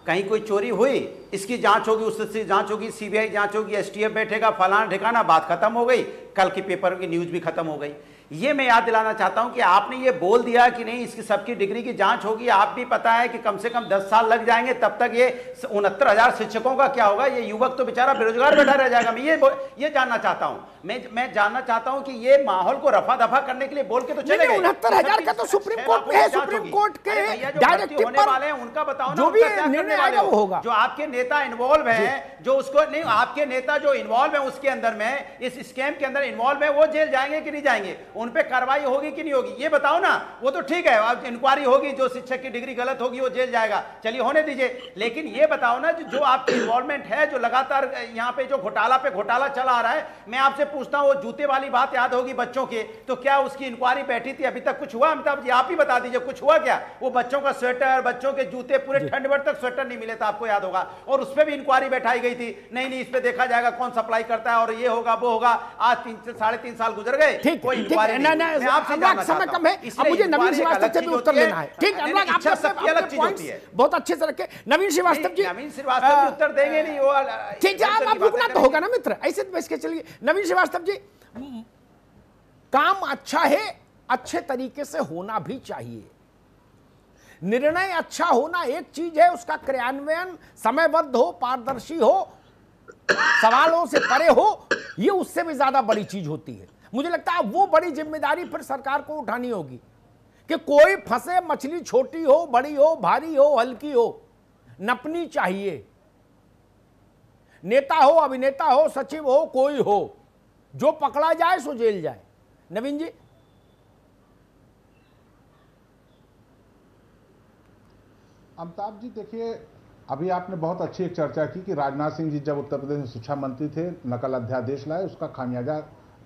[SPEAKER 8] कहीं कोई चोरी हुई, इसकी जांच होगी, उससे जांच होगी, CBI जांच होगी, STF बैठेगा, फलाना ठिकाना, बात खत्म हो गई, कल की पेपर की न्यूज भी खत्म हो गई। ये मैं याद दिलाना चाहता हूं कि आपने ये बोल दिया कि नहीं, इसकी सबकी डिग्री की जांच होगी। आप भी पता है कि कम से कम 10 साल लग जाएंगे, तब तक ये 69,000 शिक्षकों का क्या होगा? ये युवक तो बेचारा बेरोजगार बैठा रह जाएगा। मैं ये जानना चाहता हूं, मैं जानना चाहता हूं कि ये माहौल को रफा दफा करने के लिए बोल के तो चले गए।
[SPEAKER 5] 69,000 का तो सुप्रीम कोर्ट में है, सुप्रीम कोर्ट के डायरेक्टिव
[SPEAKER 8] होने वाले हैं, उनका बताओ
[SPEAKER 5] जो
[SPEAKER 8] ना,
[SPEAKER 5] भी निर्णय आएगा वो होगा।
[SPEAKER 8] जो आपके नेता इन्वॉल्व हैं, जो उसको नहीं, आपके नेता जो इन्वॉल्व है उसके अंदर में, इस स्कैम के अंदर इन्वॉल्व है, वो जेल जाएंगे कि नहीं जाएंगे? उन पे कार्रवाई होगी कि नहीं होगी ये बताओ ना। वो तो ठीक है, अब इंक्वायरी होगी, जो शिक्षक की डिग्री गलत होगी वो जेल जाएगा, चलिए होने दीजिए। लेकिन ये बताओ ना जो आपकी इन्वॉल्वमेंट है, जो लगातार यहाँ पे जो घोटाला पे घोटाला चला आ रहा है, मैं आपसे पूछता हूँ, वो जूते वाली बात याद होगी बच्चों के, तो क्या उसकी इंक्वायरी बैठी थी? अभी तक कुछ हुआ? अमिताभ जी आप ही बता दीजिए, कुछ हुआ क्या? वो बच्चों का स्वेटर, बच्चों के जूते, पूरे ठंड भर तक स्वेटर नहीं मिले था, आपको याद होगा, और उस पर भी इंक्वायरी बैठाई गई थी। नहीं इस पे देखा जाएगा कौन सप्लाई करता है, और ये होगा वो होगा। आज 3-3.5 साल गुजर गए, कोई इंक्वायरी नहीं। आपसे
[SPEAKER 5] समय कम है, अब मुझे नवीन श्रीवास्तव से भी उत्तर लेना है। ठीक, अनुराग आप सबकी अलग चीज होती है, बहुत अच्छे से रखे। नवीन श्रीवास्तव जी,
[SPEAKER 8] नवीन श्रीवास्तव जी उत्तर देंगे नहीं वो,
[SPEAKER 5] ठीक है, आप रुकना तो होगा ना मित्र, ऐसे तो के चलिए। नवीन श्रीवास्तव जी, काम अच्छा है, अच्छे तरीके से होना भी चाहिए। निर्णय अच्छा होना एक चीज है, उसका क्रियान्वयन समयबद्ध हो, पारदर्शी हो, सवालों से परे हो, ये उससे भी ज्यादा बड़ी चीज होती है। मुझे लगता है वो बड़ी जिम्मेदारी फिर सरकार को उठानी होगी कि कोई फंसे मछली छोटी हो, बड़ी हो, भारी हो, हल्की हो, नपनी चाहिए। नेता हो, अभिनेता हो, सचिव हो, कोई हो, जो पकड़ा जाए सो जेल जाए। नवीन जी,
[SPEAKER 9] अमिताभ जी देखिए, अभी आपने बहुत अच्छी एक चर्चा की कि राजनाथ सिंह जी जब उत्तर प्रदेश में शिक्षा मंत्री थे, नकल अध्यादेश लाए, उसका खामियाजा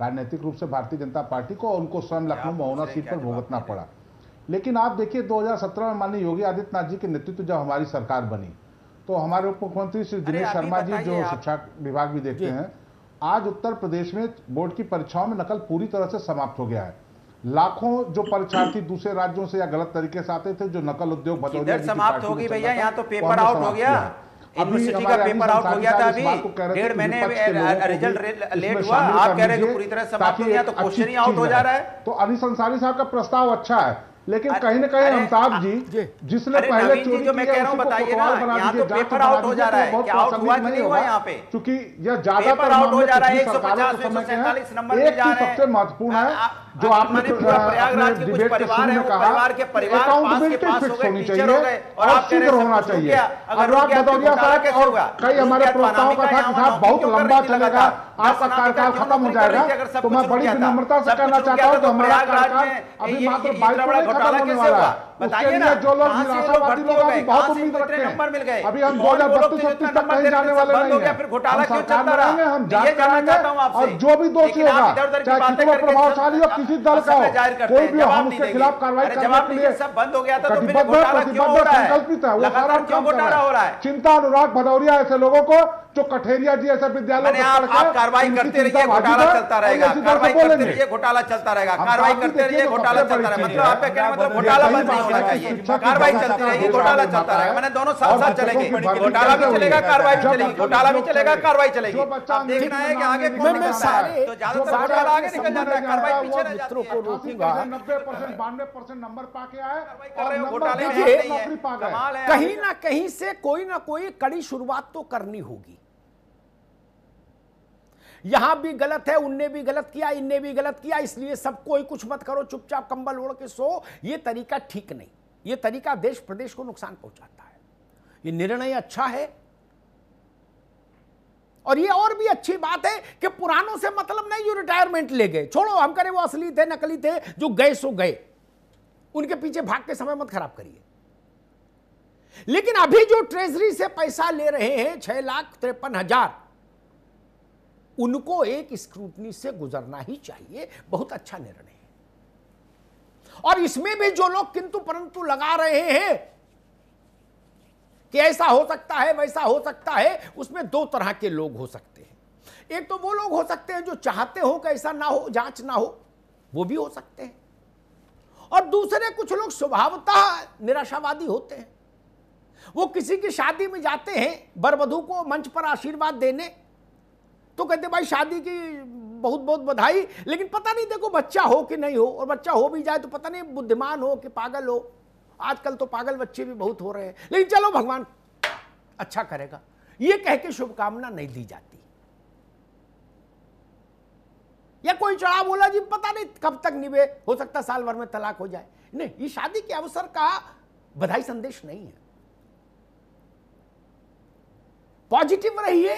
[SPEAKER 9] राजनीतिक रूप से भारतीय जनता पार्टी को और उनको स्वयं लखनऊ महोना सीट पर भुगतना पड़ा। लेकिन आप देखिए 2017 में माननीय योगी आदित्यनाथ जी के नेतृत्व जब हमारी सरकार बनी, तो हमारे उप मुख्यमंत्री श्री दिनेश शर्मा जी, जो शिक्षा विभाग भी देखते हैं, आज उत्तर प्रदेश में बोर्ड की परीक्षाओं में नकल पूरी तरह से समाप्त हो गया है। लाखों जो परीक्षार्थी दूसरे राज्यों से या गलत तरीके से आते थे, जो नकल उद्योग भदौरिया जी
[SPEAKER 8] समाप्त हो गई भैया, यहाँ तो पेपर आउट हो गया, यूनिवर्सिटी का पेपर आउट हो गया था, अभी 1.5 महीने रिजल्ट लेट हुआ, आप कह रहे हैं पूरी तरह समाप्त हो गया, तो क्वेश्चन ही आउट हो जा रहा है।
[SPEAKER 9] तो अनिस अंसारी साहब का प्रस्ताव अच्छा है, लेकिन कहीं ना कहीं अमिताभ जी जिसने पहले चोरी
[SPEAKER 8] जो मैं कह रहा हूं बताइए ना, यहाँ तो पेपर आउट हो जा रहा है, क्या आउट हुआ कि नहीं हुआ यहाँ पे?
[SPEAKER 9] क्योंकि यह ज्यादातर
[SPEAKER 8] आउट हो जा रहा है, 150-147 नंबर
[SPEAKER 9] एक ही सबसे महत्वपूर्ण है जो आपने
[SPEAKER 8] प्रयागराज के कुछ परिवार है, परिवार के परिवार पास के पास हो गए, टीचर हो गए, और आप कह रहे हैं होना चाहिए।
[SPEAKER 9] अनुराग भदौरिया साहब और कई हमारे प्रस्तावों का था कि साहब बहुत लंबा चलेगा, आपका कार्यकाल खत्म हो जाएगा, तो मैं बड़ी विनम्रता से कहना चाहता हूँ कि हमारा कार्यकाल अभी मात्र 22
[SPEAKER 8] घोटाला कैसे हुआ बताइए ना,
[SPEAKER 9] जो लोग निराशावादी लोग अभी बहुत उम्मीद रखते हैं, अभी हम 2032-33 तक कहीं जाने वाले नहीं हैं,
[SPEAKER 8] फिर घोटाला क्यों चलता
[SPEAKER 9] सरकार
[SPEAKER 8] रहा?
[SPEAKER 9] में हम जांच कराएंगे और जो भी दोषी होगा, चाहे कितना प्रभावशाली हो, किसी दल का हो, कोई भी हो, हम उसके खिलाफ कार्रवाई करने के लिए
[SPEAKER 8] सब बंद हो गया था, तो फिर घोटाला क्यों हो रहा है?
[SPEAKER 9] संकल्पित है, वो सारा
[SPEAKER 8] क्यों घोटाला हो रहा है?
[SPEAKER 9] चिंता अनुराग भदौरिया ऐसे लोगों को जो कठेरिया जी ऐसे विद्यालय
[SPEAKER 8] आप कार्रवाई करते रहिए, घोटाला चलता रहेगा, कार्रवाई करते रहिए, घोटाला चलता रहेगा, कार्रवाई करते रहिए, घोटाला चलता रहेगा। मतलब आपका कहना मतलब घोटाला बंद नहीं होना चाहिए, कार्रवाई चलती रहेगी, घोटाला चलता रहेगा, मैंने दोनों साथ साथ चलेंगे, घोटाला भी चलेगा, कार्रवाई भी चलेगी, घोटाला भी चलेगा, कार्रवाई चलेगी। अब देखना है कि आगे कौन निकलता है, तो ज्यादातर घोटाला आगे निकल जाता है, कार्रवाई पीछे रह जाती है।
[SPEAKER 9] 90% नंबर पाके आए और
[SPEAKER 8] घोटाले
[SPEAKER 5] में कहीं ना कहीं से कोई ना कोई कड़ी शुरुआत तो करनी होगी। यहां भी गलत है, उनने भी गलत किया, इनने भी गलत किया, इसलिए सबको ही कुछ मत करो, चुपचाप कंबल ओढ़ के सो, ये तरीका ठीक नहीं, ये तरीका देश प्रदेश को नुकसान पहुंचाता है। ये निर्णय अच्छा है, और ये और भी अच्छी बात है कि पुरानों से मतलब नहीं जो रिटायरमेंट ले गए, छोड़ो हम करे वो असली थे नकली थे, जो गए सो गए, उनके पीछे भाग के समय मत खराब करिए। लेकिन अभी जो ट्रेजरी से पैसा ले रहे हैं 6,53,000, उनको एक स्क्रूटनी से गुजरना ही चाहिए। बहुत अच्छा निर्णय है। और इसमें भी जो लोग किंतु परंतु लगा रहे हैं कि ऐसा हो सकता है, वैसा हो सकता है, उसमें दो तरह के लोग हो सकते हैं। एक तो वो लोग हो सकते हैं जो चाहते हो कि ऐसा ना हो, जांच ना हो, वो भी हो सकते हैं। और दूसरे कुछ लोग स्वभावतः निराशावादी होते हैं। वो किसी की शादी में जाते हैं वर-वधू को मंच पर आशीर्वाद देने, तो कहते भाई शादी की बहुत बहुत बधाई, लेकिन पता नहीं देखो बच्चा हो कि नहीं हो, और बच्चा हो भी जाए तो पता नहीं बुद्धिमान हो कि पागल हो। आजकल तो पागल बच्चे भी बहुत हो रहे हैं, लेकिन चलो भगवान अच्छा करेगा, ये कह के शुभकामना नहीं दी जाती। या कोई चढ़ा बोला जी पता नहीं कब तक निभे, हो सकता साल भर में तलाक हो जाए। नहीं, ये शादी के अवसर का बधाई संदेश नहीं है। पॉजिटिव रहिए,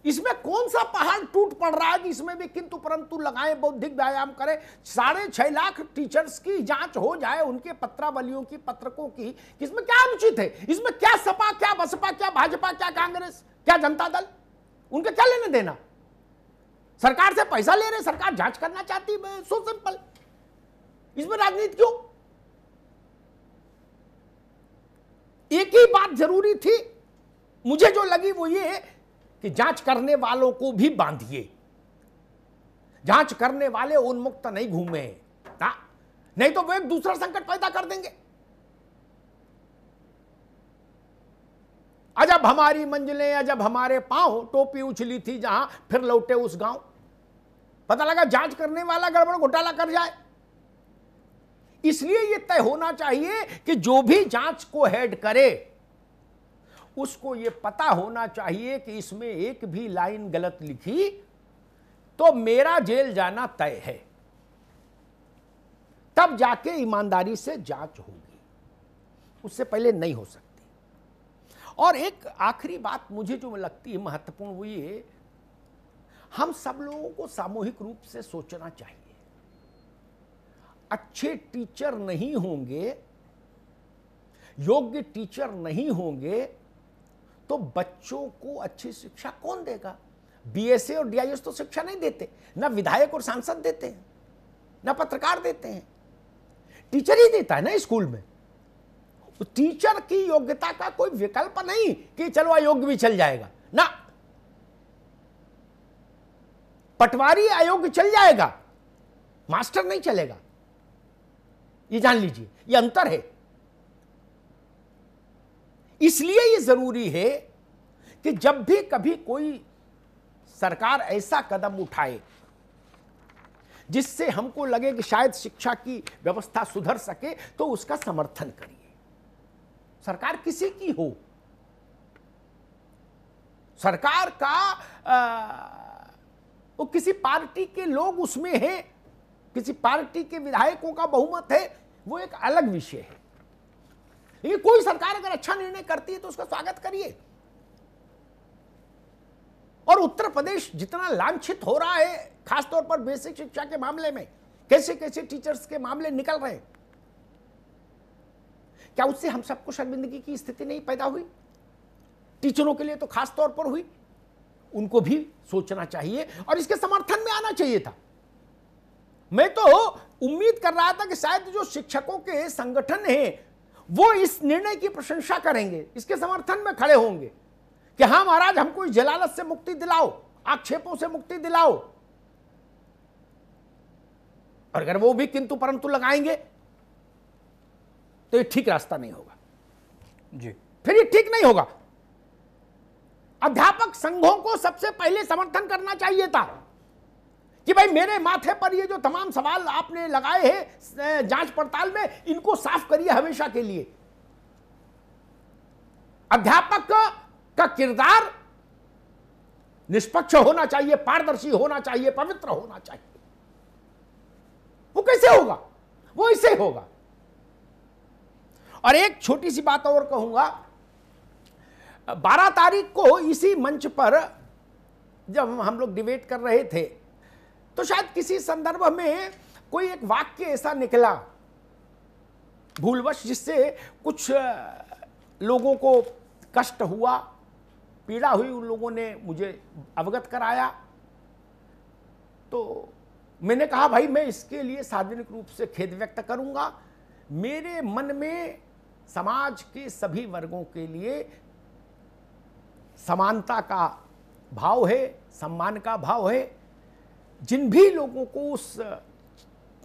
[SPEAKER 5] इसमें कौन सा पहाड़ टूट पड़ रहा है कि इसमें भी किंतु परंतु लगाएं, बौद्धिक व्यायाम करें, 6.5 लाख टीचर्स की जांच हो जाए, उनके पत्रावलियों की, पत्रकों की, इसमें क्या अनुचित है? इसमें क्या सपा, क्या बसपा, क्या भाजपा, क्या कांग्रेस, क्या जनता दल, उनके क्या लेने देना? सरकार से पैसा ले रहे, सरकार जांच करना चाहती है, सो सिंपल। इसमें राजनीति क्यों? एक ही बात जरूरी थी मुझे जो लगी वो ये कि जांच करने वालों को भी बांधिए, जांच करने वाले उन्मुक्त नहीं घूमे, नहीं तो वो एक दूसरा संकट पैदा कर देंगे। अजब हमारी मंजिलें, अजब हमारे पांव, टोपी उछली थी जहां, फिर लौटे उस गांव। पता लगा जांच करने वाला गड़बड़ घोटाला कर जाए। इसलिए यह तय होना चाहिए कि जो भी जांच को हेड करे उसको यह पता होना चाहिए कि इसमें एक भी लाइन गलत लिखी तो मेरा जेल जाना तय है। तब जाके ईमानदारी से जांच होगी, उससे पहले नहीं हो सकती। और एक आखिरी बात मुझे जो लगती है महत्वपूर्ण, वो ये, हम सब लोगों को सामूहिक रूप से सोचना चाहिए। अच्छे टीचर नहीं होंगे, योग्य टीचर नहीं होंगे तो बच्चों को अच्छी शिक्षा कौन देगा? बीएसए और डीआईएस तो शिक्षा नहीं देते, ना विधायक और सांसद देते हैं, ना पत्रकार देते हैं, टीचर ही देता है ना स्कूल में। तो टीचर की योग्यता का कोई विकल्प नहीं कि चलो अयोग्य भी चल जाएगा ना, पटवारी अयोग्य चल जाएगा, मास्टर नहीं चलेगा। ये जान लीजिए, ये अंतर है। इसलिए ये जरूरी है कि जब भी कभी कोई सरकार ऐसा कदम उठाए जिससे हमको लगे कि शायद शिक्षा की व्यवस्था सुधर सके, तो उसका समर्थन करिए। सरकार किसी की हो, सरकार का वो किसी पार्टी के लोग उसमें हैं, किसी पार्टी के विधायकों का बहुमत है, वो एक अलग विषय है। लेकिन कोई सरकार अगर अच्छा निर्णय करती है तो उसका स्वागत करिए। और उत्तर प्रदेश जितना लांछित हो रहा है, खासतौर पर बेसिक शिक्षा के मामले में, कैसे कैसे टीचर्स के मामले निकल रहे हैं, क्या उससे हम सबको शर्मिंदगी की स्थिति नहीं पैदा हुई? टीचरों के लिए तो खास तौर पर हुई। उनको भी सोचना चाहिए और इसके समर्थन में आना चाहिए था। मैं तो उम्मीद कर रहा था कि शायद जो शिक्षकों के संगठन हैं वो इस निर्णय की प्रशंसा करेंगे, इसके समर्थन में खड़े होंगे कि हाँ महाराज, हमको इस जलालत से मुक्ति दिलाओ, आक्षेपों से मुक्ति दिलाओ। और अगर वो भी किंतु परंतु लगाएंगे तो ये ठीक रास्ता नहीं होगा
[SPEAKER 1] जी,
[SPEAKER 5] फिर ये ठीक नहीं होगा। अध्यापक संघों को सबसे पहले समर्थन करना चाहिए था कि भाई मेरे माथे पर ये जो तमाम सवाल आपने लगाए हैं जांच पड़ताल में, इनको साफ करिए हमेशा के लिए। अध्यापक का किरदार निष्पक्ष होना चाहिए, पारदर्शी होना चाहिए, पवित्र होना चाहिए। वो कैसे होगा? वो इससे होगा। और एक छोटी सी बात और कहूंगा, 12 तारीख को इसी मंच पर जब हम लोग डिबेट कर रहे थे तो शायद किसी संदर्भ में कोई एक वाक्य ऐसा निकला भूलवश, जिससे कुछ लोगों को कष्ट हुआ, पीड़ा हुई। उन लोगों ने मुझे अवगत कराया। तो मैंने कहा भाई मैं इसके लिए सार्वजनिक रूप से खेद व्यक्त करूंगा। मेरे मन में समाज के सभी वर्गों के लिए समानता का भाव है, सम्मान का भाव है। जिन भी लोगों को उस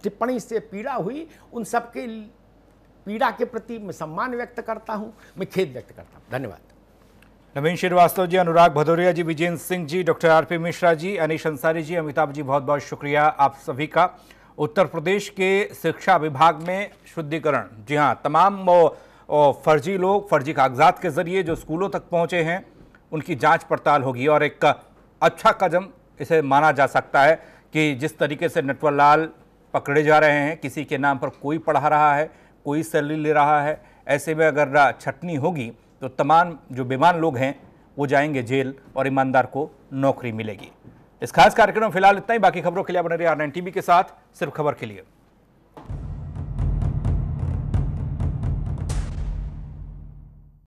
[SPEAKER 5] टिप्पणी से पीड़ा हुई, उन सबके पीड़ा के प्रति मैं सम्मान व्यक्त करता हूं, मैं खेद व्यक्त करता हूं। धन्यवाद।
[SPEAKER 1] नवीन श्रीवास्तव जी, अनुराग भदौरिया जी, विजेंद्र सिंह जी, डॉक्टर आरपी मिश्रा जी, अनीश अंसारी जी, अमिताभ जी, बहुत बहुत शुक्रिया आप सभी का। उत्तर प्रदेश के शिक्षा विभाग में शुद्धिकरण, जी हाँ, तमाम फर्जी लोग, फर्जी कागजात के जरिए जो स्कूलों तक पहुंचे हैं, उनकी जांच पड़ताल होगी। और एक अच्छा कदम इसे माना जा सकता है कि जिस तरीके से नटवर लाल पकड़े जा रहे हैं, किसी के नाम पर कोई पढ़ा रहा है, कोई सैलरी ले रहा है, ऐसे में अगर छटनी होगी तो तमाम जो बेईमान लोग हैं वो जाएंगे जेल और ईमानदार को नौकरी मिलेगी। इस खास कार्यक्रम में फिलहाल इतना ही। बाकी खबरों के लिए बने रहिए R9 टीवी के साथ, सिर्फ खबर के लिए।